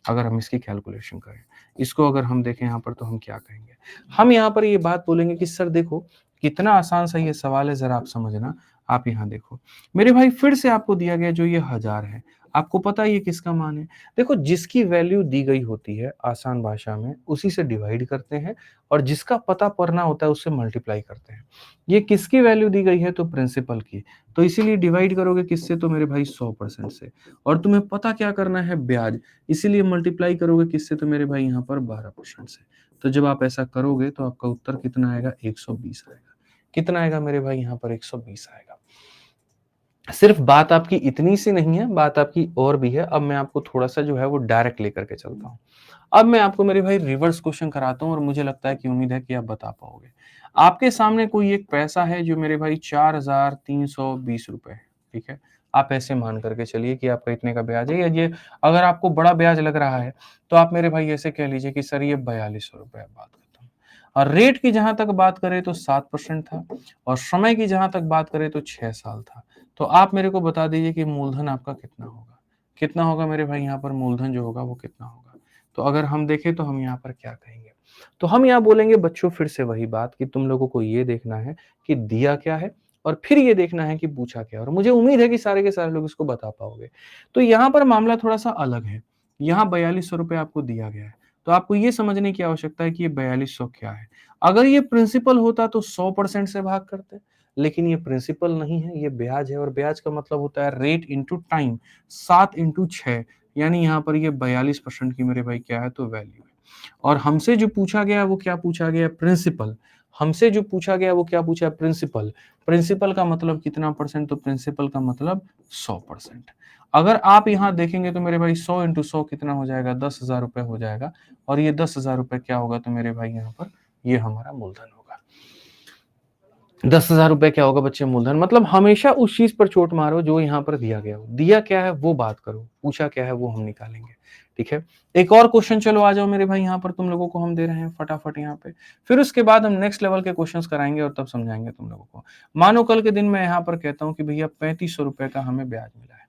अगर हम इसकी कैलकुलेशन करें, इसको अगर हम देखें यहाँ पर, तो हम क्या कहेंगे, हम यहाँ पर ये बात बोलेंगे कि सर देखो कितना आसान सा ये सवाल है, जरा आप समझना। आप यहाँ देखो मेरे भाई, फिर से आपको दिया गया जो ये 1,000 है, आपको पता है ये किसका मान है। देखो जिसकी वैल्यू दी गई होती है आसान भाषा में उसी से डिवाइड करते हैं, और जिसका पता पड़ना होता है उससे मल्टीप्लाई करते हैं। ये किसकी वैल्यू दी गई है, तो प्रिंसिपल की, तो इसीलिए डिवाइड करोगे किससे, तो मेरे भाई 100% से। और तुम्हें पता क्या करना है, ब्याज, इसीलिए मल्टीप्लाई करोगे किससे, तो मेरे भाई यहाँ पर 12% से। तो जब आप ऐसा करोगे तो आपका उत्तर कितना आएगा, 120 आएगा। कितना आएगा मेरे भाई यहाँ पर, 120 आएगा। सिर्फ बात आपकी इतनी सी नहीं है, बात आपकी और भी है। अब मैं आपको थोड़ा सा जो है वो डायरेक्ट लेकर के चलता हूँ। अब मैं आपको मेरे भाई रिवर्स क्वेश्चन कराता हूँ और मुझे लगता है कि उम्मीद है कि आप बता पाओगे। आपके सामने कोई एक पैसा है जो मेरे भाई 4,320 रुपए है, ठीक है। आप ऐसे मान करके चलिए कि आपका इतने का ब्याज है, या ये अगर आपको बड़ा ब्याज लग रहा है तो आप मेरे भाई ऐसे कह लीजिए कि सर ये 4,200 रुपए है। बात करता हूँ, और रेट की जहां तक बात करें तो 7% था, और समय की जहां तक बात करें तो 6 साल था। तो आप मेरे को बता दीजिए कि मूलधन आपका कितना होगा, कितना होगा मेरे भाई यहाँ पर मूलधन जो होगा वो कितना होगा। तो अगर हम देखें तो हम यहाँ पर क्या कहेंगे, तो हम यहाँ बोलेंगे बच्चों फिर से वही बात कि तुम लोगों को ये देखना है कि दिया क्या है, और फिर ये देखना है कि पूछा क्या है, और मुझे उम्मीद है कि सारे के सारे लोग इसको बता पाओगे। तो यहाँ पर मामला थोड़ा सा अलग है। यहाँ 4,200 रुपए आपको दिया गया है, तो आपको ये समझने की आवश्यकता है कि ये 4,200 क्या है। अगर ये प्रिंसिपल होता तो 100% से भाग करते, लेकिन ये प्रिंसिपल नहीं है, ये ब्याज है, और ब्याज का मतलब होता है रेट इंटू टाइम, 7 इंटू 6, यानी यहाँ पर ये 42% की मेरे भाई क्या है तो वैल्यू है। और हमसे जो पूछा गया वो क्या पूछा गया, प्रिंसिपल। हमसे जो पूछा गया वो क्या पूछा, प्रिंसिपल। प्रिंसिपल का मतलब कितना परसेंट, तो प्रिंसिपल का मतलब 100%। अगर आप यहाँ देखेंगे तो मेरे भाई 100 इंटू 100 कितना हो जाएगा, 10,000 रुपए हो जाएगा। और ये 10,000 रुपए क्या होगा तो मेरे भाई यहाँ पर ये हमारा मूलधन होगा। 10,000 रुपए क्या होगा बच्चे, मूलधन। मतलब हमेशा उस चीज पर चोट मारो जो यहाँ पर दिया गया हो, दिया क्या है वो बात करो, पूछा क्या है वो हम निकालेंगे। ठीक है, एक और क्वेश्चन चलो आ जाओ मेरे भाई, यहाँ पर तुम लोगों को हम दे रहे हैं फटाफट यहाँ पे। फिर उसके बाद हम नेक्स्ट लेवल के क्वेश्चंस कराएंगे और तब समझाएंगे तुम लोगों को। मानो कल के दिन मैं यहाँ पर कहता हूँ कि भैया 3500 रुपए का हमें ब्याज मिला है,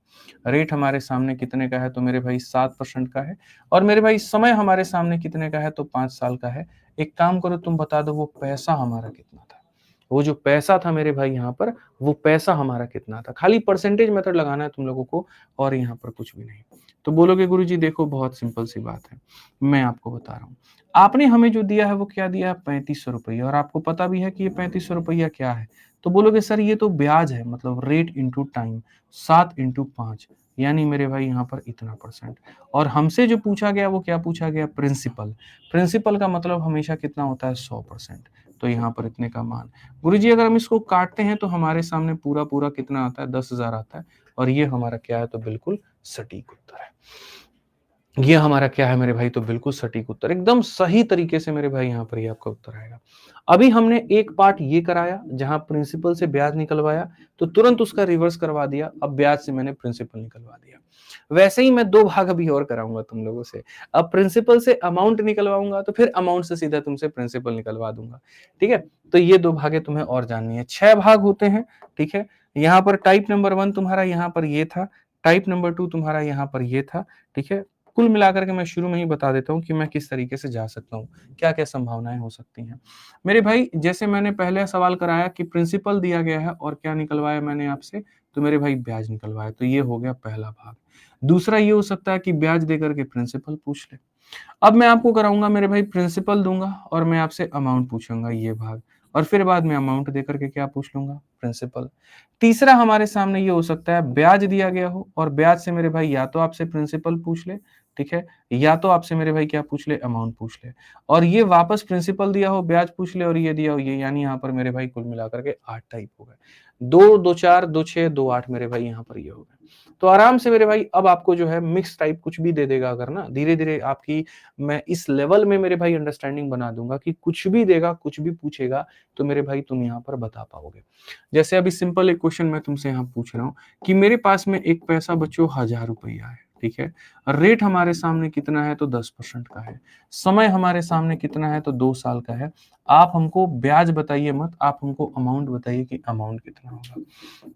रेट हमारे सामने कितने का है तो मेरे भाई 7% का है, और मेरे भाई समय हमारे सामने कितने का है तो 5 साल का है। एक काम करो तुम बता दो वो पैसा हमारा कितना था, वो जो पैसा था मेरे भाई यहाँ पर, वो पैसा हमारा कितना था। खाली परसेंटेज मेथड लगाना है तुम लोगों को, और यहाँ पर कुछ भी नहीं। तो बोलोगे गुरुजी देखो बहुत सिंपल सी बात है, मैं आपको बता रहा हूँ। आपने हमें जो दिया है वो क्या दिया है, 3500 रुपया, और आपको पता भी है कि ये 3500 रुपया क्या है। तो बोलोगे सर ये तो ब्याज है, मतलब रेट इंटू टाइम, 7 इंटू 5, यानी मेरे भाई यहाँ पर इतना परसेंट। और हमसे जो पूछा गया वो क्या पूछा गया, प्रिंसिपल। प्रिंसिपल का मतलब हमेशा कितना होता है, 100%। तो यहाँ पर इतने का मान। गुरुजी अगर हम इसको काटते हैं तो हमारे सामने पूरा पूरा कितना आता है, 10,000 आता है, और ये हमारा क्या है तो बिल्कुल सटीक उत्तर है। ये हमारा क्या है मेरे भाई तो बिल्कुल सटीक उत्तर, एकदम सही तरीके से मेरे भाई यहाँ पर ये आपका उत्तर आएगा। अभी हमने एक पार्ट ये कराया जहां प्रिंसिपल से ब्याज निकलवाया, तो तुरंत उसका रिवर्स करवा दिया, अब ब्याज से मैंने प्रिंसिपल निकलवा दिया। वैसे ही मैं 2 भाग अभी और कराऊंगा तुम लोगों से। अब प्रिंसिपल से अमाउंट निकलवाऊंगा तो फिर अमाउंट से सीधा तुमसे प्रिंसिपल निकलवा दूंगा। ठीक है, तो ये 2 भागे तुम्हें और जाननी है। 6 भाग होते हैं। ठीक है, यहाँ पर टाइप नंबर 1 तुम्हारा यहाँ पर ये था, टाइप नंबर 2 तुम्हारा यहाँ पर ये था। ठीक है, कुल मिलाकर के मैं शुरू में ही बता देता हूँ कि मैं किस तरीके से जा सकता हूँ, क्या क्या संभावनाएं हो सकती हैं मेरे भाई। जैसे मैंने पहले सवाल कराया कि प्रिंसिपल दिया गया है और क्या निकलवाया मैंने आपसे, तो मेरे भाई ब्याज निकलवाया, तो ये हो गया पहला भाग। दूसरा ये हो सकता है कि ब्याज देकर के प्रिंसिपल पूछ ले। अब मैं आपको कराऊंगा मेरे भाई, प्रिंसिपल दूंगा और मैं आपसे अमाउंट पूछूंगा, ये भाग, और फिर बाद में अमाउंट देकर के क्या पूछ लूंगा, प्रिंसिपल। तीसरा हमारे सामने ये हो सकता है ब्याज दिया गया हो और ब्याज से मेरे भाई या तो आपसे प्रिंसिपल पूछ ले, ठीक है, या तो आपसे मेरे भाई क्या पूछ ले, अमाउंट पूछ ले, और ये वापस प्रिंसिपल दिया हो, ब्याज पूछ ले और ये दिया हो ये, यानी यहाँ पर मेरे भाई कुल मिलाकर के 8 टाइप हो गए। 2 2 4 2 6 2 8 मेरे भाई यहाँ पर ये हो गए। तो आराम से मेरे भाई अब आपको जो है मिक्स टाइप कुछ भी दे देगा अगर ना, धीरे धीरे आपकी मैं इस लेवल में मेरे भाई अंडरस्टैंडिंग बना दूंगा कि कुछ भी देगा, कुछ भी पूछेगा तो मेरे भाई तुम यहाँ पर बता पाओगे। जैसे अभी सिंपल एक क्वेश्चन मैं तुमसे यहाँ पूछ रहा हूँ कि मेरे पास में एक पैसा बच्चों 1,000 रुपया है, ठीक है, रेट हमारे सामने कितना है तो 10% का है, समय हमारे सामने कितना है तो 2 साल का है। आप हमको ब्याज बताइए मत, आप हमको अमाउंट बताइए कि अमाउंट कितना होगा,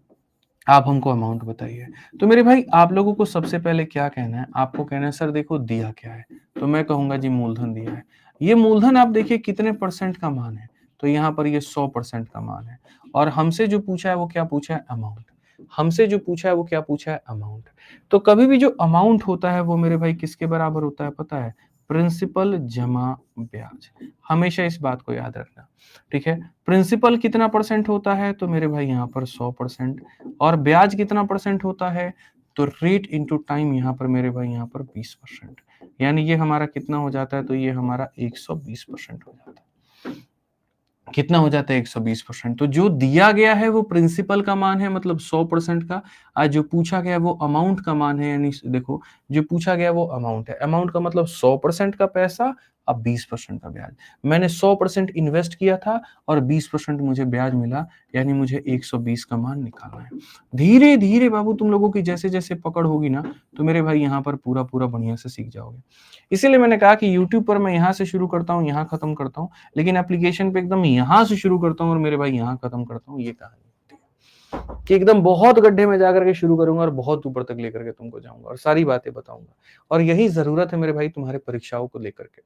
आप हमको अमाउंट बताइए। तो मेरे भाई आप लोगों को सबसे पहले क्या कहना है, आपको कहना है सर देखो दिया क्या है, तो मैं कहूंगा जी मूलधन दिया है। ये मूलधन आप देखिए कितने परसेंट का मान है, तो यहाँ पर ये 100% का मान है। और हमसे जो पूछा है वो क्या पूछा है, अमाउंट। हमसे जो पूछा है वो क्या पूछा है, अमाउंट। तो कभी भी जो अमाउंट होता है वो मेरे भाई किसके बराबर होता है पता है, प्रिंसिपल जमा ब्याज। हमेशा इस बात को याद रखना। ठीक है, प्रिंसिपल कितना परसेंट होता है तो मेरे भाई यहाँ पर 100%, और ब्याज कितना परसेंट होता है तो रेट इंटू टाइम, यहाँ पर मेरे भाई यहाँ पर 20%, यानी ये हमारा कितना हो जाता है तो ये हमारा 120% हो जाता है। कितना हो जाता है 120%। तो जो दिया गया है वो प्रिंसिपल का मान है, मतलब 100% का, आज जो पूछा गया वो अमाउंट का मान है, यानी देखो जो पूछा गया वो अमाउंट है, अमाउंट का मतलब 100% का पैसा, अब 20% का ब्याज। मैंने 100% इन्वेस्ट किया था और 20% मुझे ब्याज मिला, यानी मुझे 120 का मान निकालना है। धीरे धीरे बाबू तुम लोगों की जैसे जैसे पकड़ होगी ना, तो मेरे भाई यहाँ पर पूरा पूरा बढ़िया से सीख जाओगे। इसीलिए मैंने कहा कि यूट्यूब पर मैं यहाँ से शुरू करता हूँ, यहाँ खत्म करता हूँ, लेकिन एप्लीकेशन पे एकदम यहाँ से शुरू करता हूँ और मेरे भाई यहाँ खत्म करता हूँ, ये कहानी होती है कि एकदम बहुत गड्ढे में जाकर के शुरू करूंगा और बहुत ऊपर तक लेकर के तुमको जाऊंगा और सारी बातें बताऊंगा। और यही जरूरत है मेरे भाई तुम्हारे परीक्षाओं को लेकर के।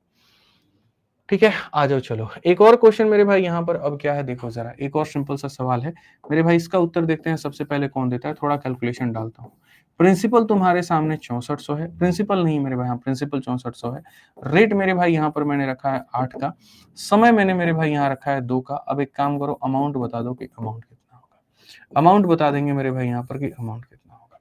ठीक है, आ जाओ चलो एक और क्वेश्चन मेरे भाई यहाँ पर। अब क्या है देखो जरा, एक और सिंपल सा सवाल है मेरे भाई, इसका उत्तर देखते हैं सबसे पहले कौन देता है। थोड़ा कैलकुलेशन डालता हूँ। प्रिंसिपल तुम्हारे सामने 6400 है, प्रिंसिपल नहीं मेरे भाई, हाँ प्रिंसिपल 6400 है। रेट मेरे भाई यहाँ पर मैंने रखा है 8 का, समय मैंने मेरे भाई यहाँ रखा है 2 का। अब एक काम करो, अमाउंट बता दो कि अमाउंट कितना अमाउंट बता देंगे मेरे भाई यहाँ पर कि अमाउंट कितना होगा,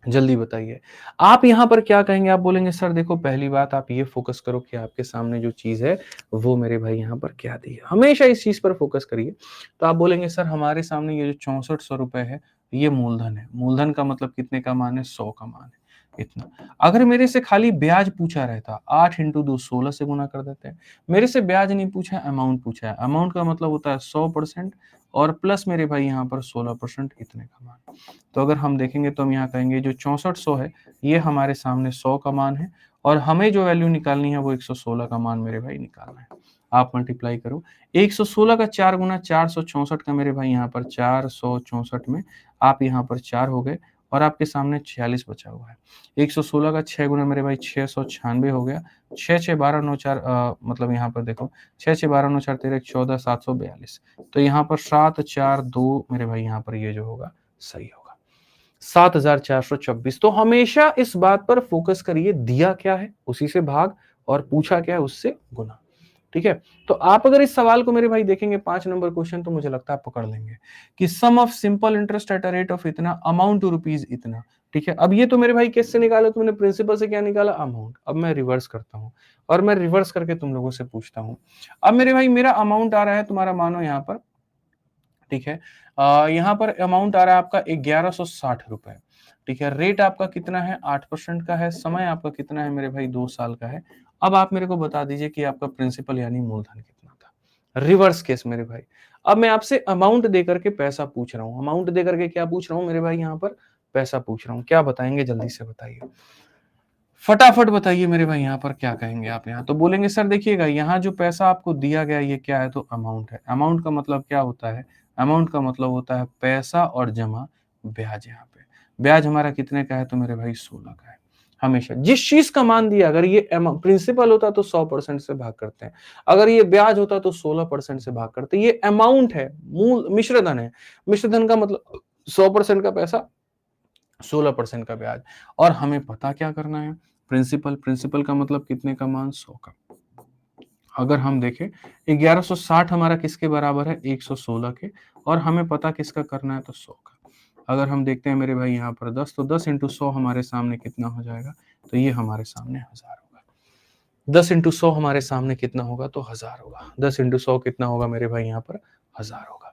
जल्दी बताइए। आप यहाँ पर क्या कहेंगे, आप बोलेंगे सर देखो पहली बात आप ये फोकस करो कि आपके सामने जो चीज है वो मेरे भाई यहाँ पर क्या दी है, हमेशा इस चीज पर फोकस करिए। तो आप बोलेंगे सर हमारे सामने ये जो 6400 रुपए है ये मूलधन है, मूलधन का मतलब कितने का मान है, 100 का मान है इतना। अगर मेरे से खाली ब्याज पूछा रहता 8 इंटू 2 16 से गुना कर देते हैं। मेरे से ब्याज नहीं पूछा है, अमाउंट पूछा है। अमाउंट का मतलब होता है 100% और प्लस मेरे भाई यहाँ पर 16% इतने का मान। तो अगर हम देखेंगे तो हम यहाँ कहेंगे जो 6400 है ये हमारे सामने 100 का मान है और हमें जो वैल्यू निकालनी है वो 116 का मान मेरे भाई निकालना है। आप मल्टीप्लाई करो 116 का 4 गुना 464 का मेरे भाई यहाँ पर 464 में आप यहाँ पर 4 हो गए और आपके सामने 46 बचा हुआ है। 116 का 6 गुना मेरे भाई 696 हो गया। 6 6 12 9 4 मतलब यहाँ पर देखो 6 6 12 9 4 13 14 742। तो यहाँ पर 7 4 2 मेरे भाई यहाँ पर ये जो होगा सही होगा 7426। तो हमेशा इस बात पर फोकस करिए दिया क्या है उसी से भाग और पूछा क्या है उससे गुना। ठीक है, तो आप अगर इस सवाल को मेरे भाई देखेंगे 5 नंबर क्वेश्चन तो मुझे लगता है आप पकड़ लेंगे कि sum of simple interest at a rate of इतना अमाउंट टू रुपीज इतना। ठीक है, अब ये तो मेरे भाई किससे निकाला, तुमने प्रिंसिपल से क्या निकाला, अमाउंट। अब मैं रिवर्स करता हूं और मैं रिवर्स करके तुम लोगों से पूछता हूं। अब मेरे भाई मेरा अमाउंट आ रहा है तुम्हारा, मानो यहाँ पर, ठीक है, यहाँ पर अमाउंट आ रहा है आपका 1160 रुपए। ठीक है, रेट आपका कितना है, 8% का है, समय आपका कितना है मेरे भाई, 2 साल का है। अब आप मेरे को बता दीजिए कि आपका प्रिंसिपल यानी मूलधन कितना था। रिवर्स केस मेरे भाई, अब मैं आपसे अमाउंट देकर के पैसा पूछ रहा हूँ, अमाउंट देकर के क्या पूछ रहा हूँ मेरे भाई, यहाँ पर पैसा पूछ रहा हूँ। क्या बताएंगे, जल्दी से बताइए, फटाफट बताइए मेरे भाई, यहाँ पर क्या कहेंगे आप। यहाँ तो बोलेंगे सर देखिएगा यहाँ जो पैसा आपको दिया गया ये क्या है, तो अमाउंट है। अमाउंट का मतलब क्या होता है, अमाउंट का मतलब होता है पैसा और जमा ब्याज। यहाँ पे ब्याज हमारा कितने का है, तो मेरे भाई 16 का है। हमेशा जिस चीज का मान दिया, अगर ये प्रिंसिपल होता तो 100% से भाग करते हैं, अगर ये ब्याज होता तो 16% से भाग करते हैं। ये अमाउंट है, मूल मिश्रधन है। मिश्रधन का मतलब 100% का पैसा, 16% का ब्याज। और हमें पता क्या करना है, प्रिंसिपल। प्रिंसिपल का मतलब कितने का मान, 100 का। अगर हम देखें 1160 हमारा किसके बराबर है, 116 के, और हमें पता किसका करना है, तो 100 का। अगर हम देखते हैं मेरे भाई यहाँ पर 10, तो 10 इंटू 100 हमारे सामने कितना हो जाएगा, तो ये हमारे सामने 1000 होगा। 10 इंटू 100 हमारे सामने कितना होगा, तो 1000 होगा। 10 इंटू 100 कितना होगा मेरे भाई, यहाँ पर 1000 होगा।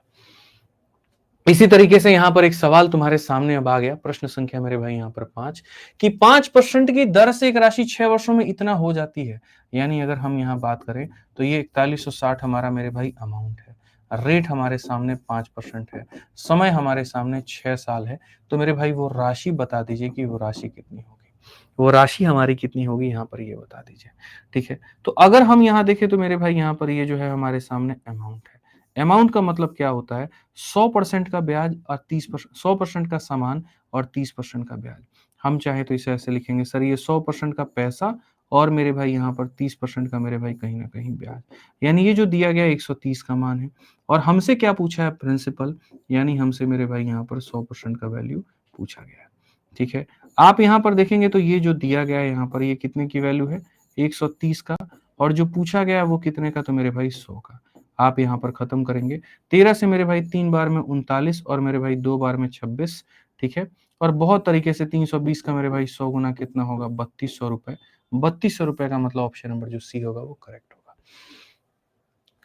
इसी तरीके से यहां पर एक सवाल तुम्हारे सामने अब आ गया, प्रश्न संख्या मेरे भाई यहां पर 5, कि 5% की दर से एक राशि 6 वर्षों में इतना हो जाती है। यानी अगर हम यहां बात करें तो ये 4160 हमारा मेरे भाई अमाउंट है, रेट हमारे सामने 5% है, समय हमारे सामने 6 साल है। तो मेरे भाई वो राशि बता दीजिए कि वो राशि कितनी होगी, वो राशि हमारी कितनी होगी, यहाँ पर ये बता दीजिए। ठीक है, तो अगर हम यहाँ देखें तो मेरे भाई यहाँ पर ये जो है हमारे सामने अमाउंट है। अमाउंट का मतलब क्या होता है, 100% का ब्याज और 30%, 100% का सामान और 30% का ब्याज। हम चाहे तो इसे ऐसे लिखेंगे, सर ये 100% का पैसा और मेरे भाई यहाँ पर 30% का मेरे भाई कहीं ना कहीं ब्याज। यानी ये जो दिया गया 130 का मान है, और हमसे क्या पूछा है, प्रिंसिपल, यानी हमसे मेरे भाई यहाँ पर 100% का वैल्यू पूछा गया है। ठीक है, आप यहाँ पर देखेंगे तो ये जो दिया गया है यहाँ पर ये कितने की वैल्यू है, 130 का, और जो पूछा गया है वो कितने का, तो मेरे भाई 100 का। आप यहाँ पर खत्म करेंगे, 13 से मेरे भाई 3 बार में 39 और मेरे भाई 2 बार में 26। ठीक है, और बहुत तरीके से 320 का मेरे भाई 100 गुना कितना होगा, 3200 रुपए। 3200 रुपए का मतलब ऑप्शन नंबर जो सी होगा वो करेक्ट होगा।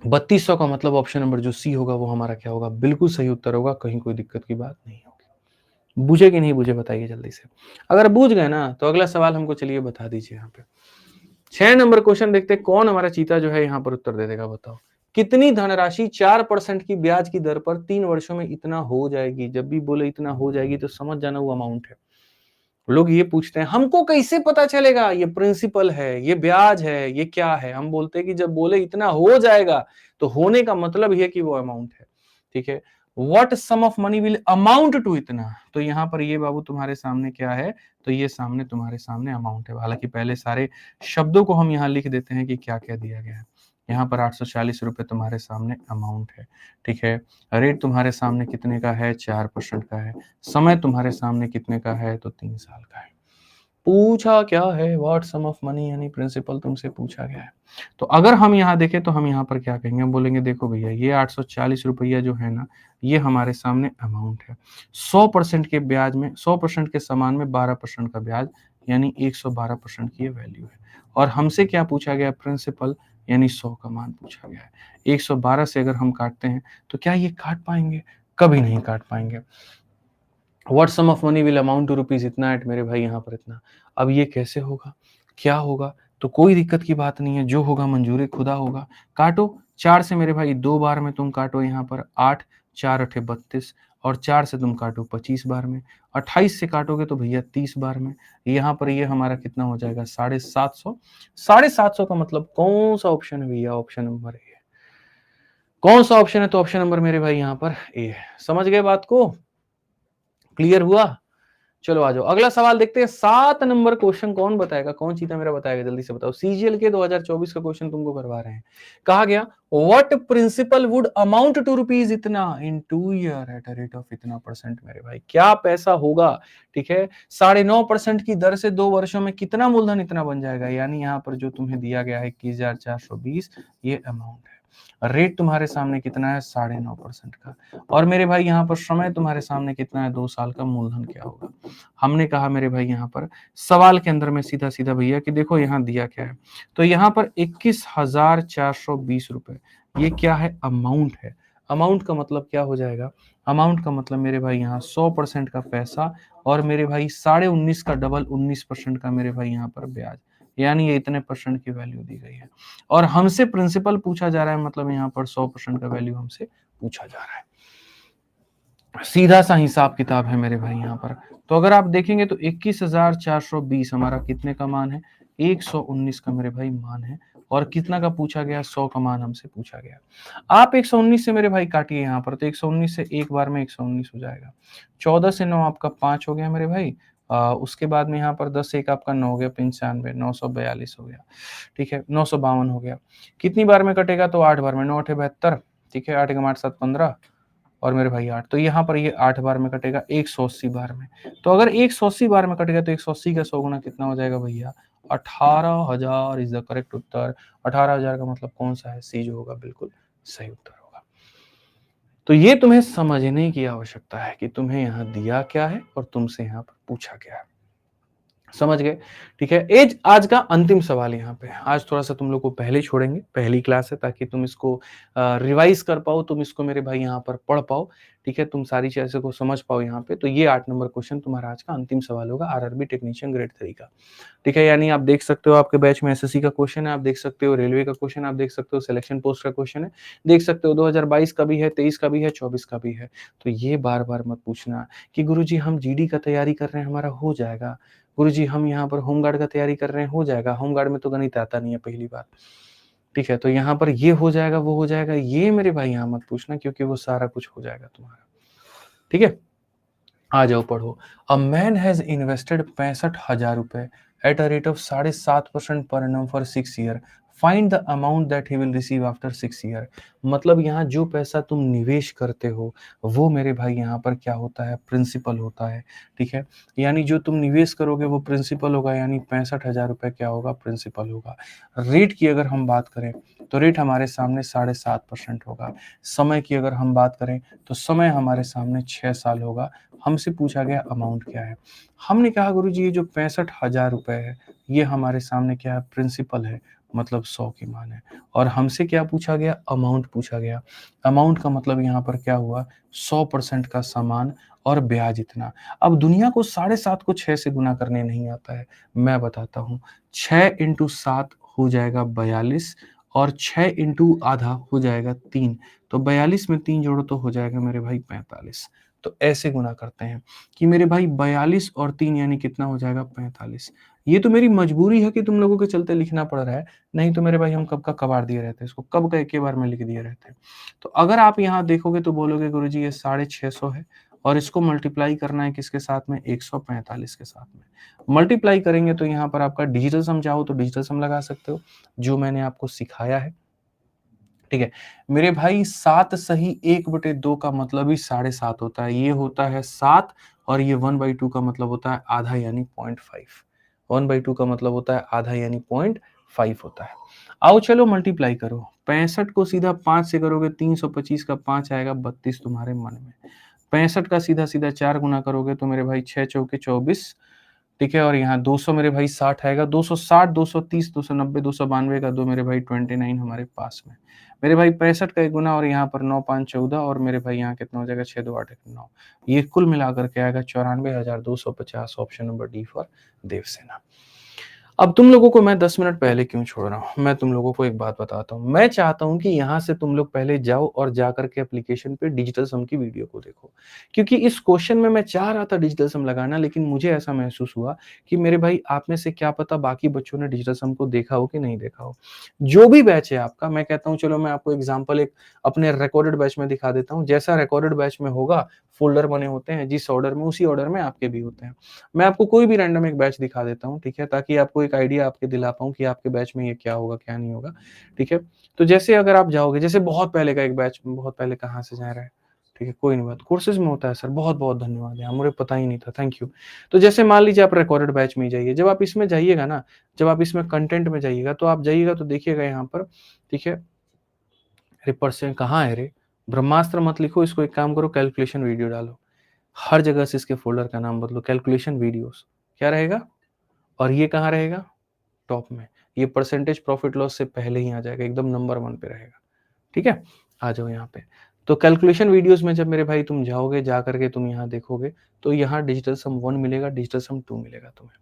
3200 का मतलब ऑप्शन नंबर जो सी होगा वो हमारा क्या होगा, बिल्कुल सही उत्तर होगा, कहीं कोई दिक्कत की बात नहीं होगी। बुझे कि नहीं बुझे बताइए जल्दी से। अगर बूझ गए ना तो अगला सवाल हमको चलिए बता दीजिए। यहाँ पे 6 नंबर क्वेश्चन देखते हैं, कौन हमारा चीता जो है यहाँ पर उत्तर दे देगा, बताओ। कितनी धनराशि 4% की ब्याज की दर पर 3 वर्षों में इतना हो जाएगी। जब भी बोले इतना हो जाएगी तो समझ जाना वो अमाउंट है। लोग ये पूछते हैं हमको कैसे पता चलेगा, ये प्रिंसिपल है, ये ब्याज है, ये क्या है। हम बोलते हैं कि जब बोले इतना हो जाएगा तो होने का मतलब ये कि वो अमाउंट है। ठीक है, what sum of money will amount to इतना, तो यहाँ पर ये बाबू तुम्हारे सामने क्या है, तो ये सामने तुम्हारे सामने अमाउंट है। हालांकि पहले सारे शब्दों को हम यहाँ लिख देते हैं कि क्या क्या दिया गया है। यहाँ पर 840 रुपए तुम्हारे सामने अमाउंट है। ठीक है, रेट तुम्हारे सामने कितने का है, 4% का है। समय तुम्हारे सामने कितने का है, तो 3 साल का है। पूछा क्या है, व्हाट सम ऑफ मनी, यानी प्रिंसिपल तुमसे पूछा गया है। तो अगर हम यहाँ देखें तो हम यहाँ पर क्या कहेंगे, हम बोलेंगे देखो भैया ये 840 रुपया जो है ना, ये हमारे सामने अमाउंट है। 100% के ब्याज में, 100% के सामान में 12% का ब्याज, यानी 112% की ये वैल्यू है। और हमसे क्या पूछा गया, प्रिंसिपल, यानी 100 का मान पूछा गया है। 112 से अगर हम काटते हैं तो क्या ये काट पाएंगे, कभी नहीं काट पाएंगे। What sum of money will amount to rupees इतना एट, मेरे भाई यहाँ पर इतना। अब ये कैसे होगा, क्या होगा, तो कोई दिक्कत की बात नहीं है, जो होगा मंजूरी खुदा होगा। काटो 4 से मेरे भाई 2 बार में तुम काटो यहाँ पर 8, 4 अठे 32, और 4 से तुम काटो 25 बार में, 28 से काटोगे तो भैया 30 बार में। यहाँ पर ये हमारा कितना हो जाएगा, 750। 750 का मतलब कौन सा ऑप्शन है भैया, ऑप्शन नंबर ए। कौन सा ऑप्शन है, तो ऑप्शन नंबर मेरे भाई यहाँ पर ए है। समझ गए बात को, क्लियर हुआ। चलो आ जाओ, अगला सवाल देखते हैं। 7 नंबर क्वेश्चन कौन बताएगा, कौन चीता मेरा बताएगा, जल्दी से बताओ। सीजीएल के 2024 का क्वेश्चन तुमको करवा रहे हैं। कहा गया what principal would amount to rupees इतना in 2 year at a rate of इतना परसेंट, मेरे भाई क्या पैसा होगा, ठीक है, 9.5% की दर से 2 वर्षों में कितना मूलधन इतना बन जाएगा। यानी यहाँ पर जो तुम्हें दिया गया है 21,420, ये अमाउंट है। रेट तुम्हारे सामने कितना है, 9.5% का। और मेरे भाई यहाँ पर समय तुम्हारे सामने कितना है, 2 साल का। मूलधन क्या होगा, हमने कहा मेरे भाई यहाँ पर सवाल के अंदर में सीधा सीधा भैया कि देखो यहाँ दिया क्या है, तो यहाँ पर 21,420 रुपए, ये क्या है, अमाउंट है। अमाउंट का मतलब क्या हो जाएगा, अमाउंट का मतलब मेरे भाई यहाँ 100% का पैसा, और मेरे भाई 19.5 का डबल 19% का मेरे भाई यहाँ पर ब्याज, यानी ये इतने परसेंट की वैल्यू दी गई है। और हमसे प्रिंसिपल पूछा जा रहा है, मतलब यहाँ पर 100% का वैल्यू हमसे पूछा जा रहा है। सीधा सा हिसाब किताब है मेरे भाई यहाँ पर। तो अगर आप देखेंगे तो 21,420 हमारा कितने का मान है, 119 का मेरे भाई मान है। और कितना का पूछा गया, 100 का मान हमसे पूछा गया। आप 119 से मेरे भाई काटिए यहाँ पर, तो 119 से एक बार में 119 हो जाएगा। 14 से 9 आपका 5 हो गया मेरे भाई। उसके बाद में यहाँ पर 10 से 1 आपका 9 हो गया, 95, 942 हो गया, ठीक है, 952 हो गया। कितनी बार में कटेगा, तो 8 बार में, 9 8 72, ठीक है, 8 8 7 15, और मेरे भाई 8, तो यहाँ पर ये 8 बार में कटेगा, 180 बार में। तो अगर 180 बार में कटेगा तो 180 का 100 गुना कितना हो जाएगा भैया, 18,000 इज द करेक्ट उत्तर। 18,000 का मतलब कौन सा है, सी जो होगा बिल्कुल सही उत्तर होगा। तो ये तुम्हें समझने की आवश्यकता है कि तुम्हें यहाँ दिया क्या है और तुमसे यहाँ पर पूछा क्या है। समझ गए, ठीक है। एज आज का अंतिम सवाल यहाँ पे, आज थोड़ा सा तुम लोग को पहले छोड़ेंगे, पहली क्लास है, ताकि तुम इसको रिवाइज कर पाओ, तुम इसको मेरे भाई यहाँ पर पढ़ पाओ, ठीक है, तुम सारी चीजों को समझ पाओ यहाँ पे। तो ये 8 नंबर क्वेश्चन तुम्हारा आज का अंतिम सवाल होगा आरआरबी टेक्नीशियन ग्रेड 3 का, ठीक है। यानी आप देख सकते हो आपके बैच में एसएससी का क्वेश्चन है, आप देख सकते हो रेलवे का क्वेश्चन, आप देख सकते हो सिलेक्शन पोस्ट का क्वेश्चन है, देख सकते हो 2022 का भी है, 23 का भी है, 24 का भी है। तो ये बार बार मत पूछना कि गुरुजी हम जीडी का तैयारी कर रहे हैं, हमारा हो जाएगा। गुरुजी हम यहाँ पर होमगार्ड का तैयारी कर रहे हैं, हो जाएगा। होमगार्ड में तो गणित आता नहीं है पहली बार, ठीक है। तो यहाँ पर ये हो जाएगा, वो हो जाएगा, ये मेरे भाई यहाँ मत पूछना, क्योंकि वो सारा कुछ हो जाएगा तुम्हारा, ठीक है। आ जाओ पढ़ो। अ मैन हैज इन्वेस्टेड 65,000 रुपए eight a rate of 7.5% per annum for 6 year, find the amount that he will receive after 6 year. मतलब यहाँ जो पैसा तुम निवेश करते हो वो मेरे भाई यहाँ पर क्या होता है, प्रिंसिपल होता है, ठीक है। यानी जो तुम निवेश करोगे वो प्रिंसिपल होगा, यानी 65,000 रुपए क्या होगा, प्रिंसिपल होगा। रेट की अगर हम बात करें तो रेट हमारे सामने 7.5% होगा। समय की अगर हम बात करें तो समय हमारे सामने 6 साल होगा। हमसे पूछा गया अमाउंट क्या है, हमने कहा गुरुजी ये जो 65,000 रुपए है ये हमारे सामने क्या है, प्रिंसिपल है, मतलब 100 की मान है। और हमसे क्या पूछा गया, अमाउंट पूछा गया। अमाउंट का मतलब यहाँ पर क्या हुआ, 100% का सामान और ब्याज इतना। अब दुनिया को 7.5 को 6 से गुना करने नहीं आता है, मैं बताता हूँ। 6 इंटू 7 हो जाएगा 42, और 6 इंटू आधा हो जाएगा 3, तो 42 में 3 जोड़ो तो हो जाएगा मेरे भाई 45। तो ऐसे गुना करते हैं कि मेरे भाई 42 और 3 यानी कितना हो जाएगा, 45। ये तो मेरी मजबूरी है कि तुम लोगों के चलते लिखना पड़ रहा है, नहीं तो मेरे भाई हम कब का कबाड़ दिए रहते, इसको कब का एक ही बार में लिख दिए रहते। तो अगर आप यहाँ देखोगे तो बोलोगे गुरुजी ये 650 है, और इसको मल्टीप्लाई करना है किसके साथ में, 145 के साथ में। मल्टीप्लाई करेंगे तो यहाँ पर आपका डिजिटल सम चाहो तो डिजिटल सम लगा सकते हो, जो मैंने आपको सिखाया है, ठीक है। मेरे भाई 7 सही 1/2 का मतलब ही 7.5 होता है, ये होता है 7, और ये 1/2 का मतलब होता है आधा, यानी 0.5। 1/2 का मतलब होता है आधा, यानी 0.5 होता है। आओ चलो मल्टीप्लाई करो, 65 को सीधा 5 से करोगे 325 का 5 आएगा 32 तुम्हारे मन में। 65 का सीधा सीधा 4 गुना करोगे तो मेरे भाई 6 चौके 24, ठीक है। और यहाँ 200 मेरे भाई 60 आएगा, 260, 230, 290, 292 का 2 मेरे भाई 29 हमारे पास में। मेरे भाई 65 का 1 गुना और यहाँ पर 9 5 14 और मेरे भाई यहाँ कितना हो जाएगा 6 2 8 1 9। ये कुल मिलाकर के आएगा 94,250, option number D for Devsena. अब तुम लोगों को मैं 10 मिनट पहले क्यों छोड़ रहा हूँ, मैं तुम लोगों को एक बात बताता हूँ। मैं चाहता हूँ कि यहाँ से तुम लोग पहले जाओ और जाकर के एप्लीकेशन पे डिजिटल सम की वीडियो को देखो, क्योंकि इस क्वेश्चन में मैं चाह रहा था डिजिटल सम लगाना, लेकिन मुझे ऐसा महसूस हुआ कि मेरे भाई आप में से क्या पता बाकी बच्चों ने डिजिटल सम को देखा हो कि नहीं देखा हो। जो भी बैच है आपका, मैं कहता हूँ चलो मैं आपको एग्जाम्पल एक अपने रिकॉर्डेड बैच में दिखा देता हूँ। जैसा रिकॉर्डेड बैच में होगा, फोल्डर बने होते हैं जिस ऑर्डर में, उसी ऑर्डर में आपके भी होते हैं। मैं आपको कोई भी रैंडम एक बैच दिखा देता हूँ, ठीक है, ताकि आपको एक आइडिया आपके दिला पाऊँ कि आपके बैच में ये क्या होगा, क्या नहीं होगा, ठीक है। तो जैसे अगर आप जाओगे, जैसे बहुत पहले का एक बैच, बहुत पहले कहाँ से जा रहा है, ठीक है, कोई नहीं बात, कोर्सेज में होता है सर, बहुत-बहुत धन्यवाद यार, मुझे पता ही नहीं था, थैंक यू। तो जैसे मान लीजिए आप रिकॉर्डेड बैच में ही जाइए, जब आप इसमें जाइएगा ना, जब आप इसमें कंटेंट में जाइएगा, तो आप जाइएगा तो देखिएगा यहाँ पर, ठीक है, अरे परसेंट कहाँ है रे? ब्रह्मास्त्र मत लिखो, इसको एक काम करो, कैलकुलेशन वीडियो डालो। हर जगह से इसके फ़ोल्डर का नाम बदलो, कैलकुलेशन वीडियोज़, क्या रहेगा? और ये कहाँ रहेगा? टॉप में। ये परसेंटेज प्रॉफिट लॉस से पहले ही आ जाएगा, एकदम नंबर 1 पे रहेगा, ठीक है? आ जाओ यहाँ पे। तो कैलकुलेशन वीडियोज़ में जब मेरे भाई तुम जाओगे, जा कर के तुम यहाँ देखोगे, तो यहाँ डिजिटल सम 1 मिलेगा, डिजिटल सम 2 मिलेगा तुम्हें,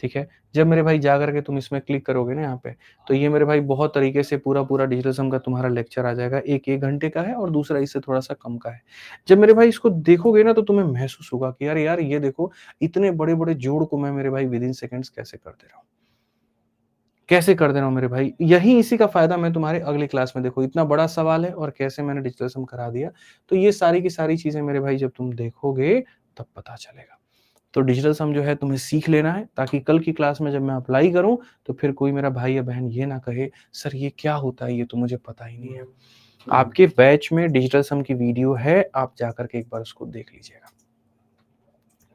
ठीक है? जब मेरे भाई जा कर के तुम इसमें क्लिक करोगे ना यहाँ पे, तो ये मेरे भाई बहुत तरीके से पूरा-पूरा डिजिटल सम का तुम्हारा लेक्चर आ जाएगा। एक 1 घंटे का है और दूसरा इससे थोड़ा-सा कम का है। जब मेरे भाई इसको देखोगे ना, तो तुम्हें महसूस होगा कि यार यार ये देखो, इतने बड़े-बड़े जोड़ को मैं मेरे भाई विदिन सेकंड्स कैसे कर दे रहा हूँ। कैसे कर दे रहा हूँ मेरे भाई? यही इसी का फ़ायदा मैं तुम्हारे अगली क्लास में, देखो इतना बड़ा सवाल है और कैसे मैंने डिजिटल सम करा दिया। तो ये सारी की सारी चीज़ें मेरे भाई जब तुम देखोगे, तब पता चलेगा। तो डिजिटल सम जो है तुम्हें सीख लेना है, ताकि कल की क्लास में जब मैं अप्लाई करूँ, तो फिर कोई मेरा भाई या बहन ये ना कहे, सर ये क्या होता है? ये तो मुझे पता ही नहीं है। आपके बैच में डिजिटल सम की वीडियो है, आप जाकर के एक बार उसको देख लीजिएगा।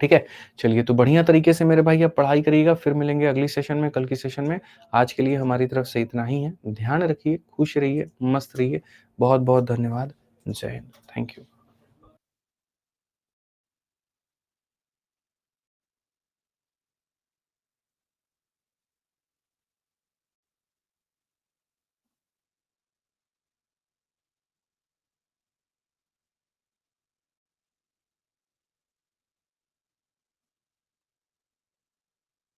ठीक है? चलिए, तो बढ़िया तरीके से मेरे भाई आप पढ़ाई करिएगा, फिर मिलेंगे अगली सेशन में, कल की सेशन में। आज के लिए हमारी तरफ से इतना ही है। ध्यान रखिए, खुश रहिए, मस्त रहिए। बहुत-बहुत धन्यवाद। जय हिंद। Thank you.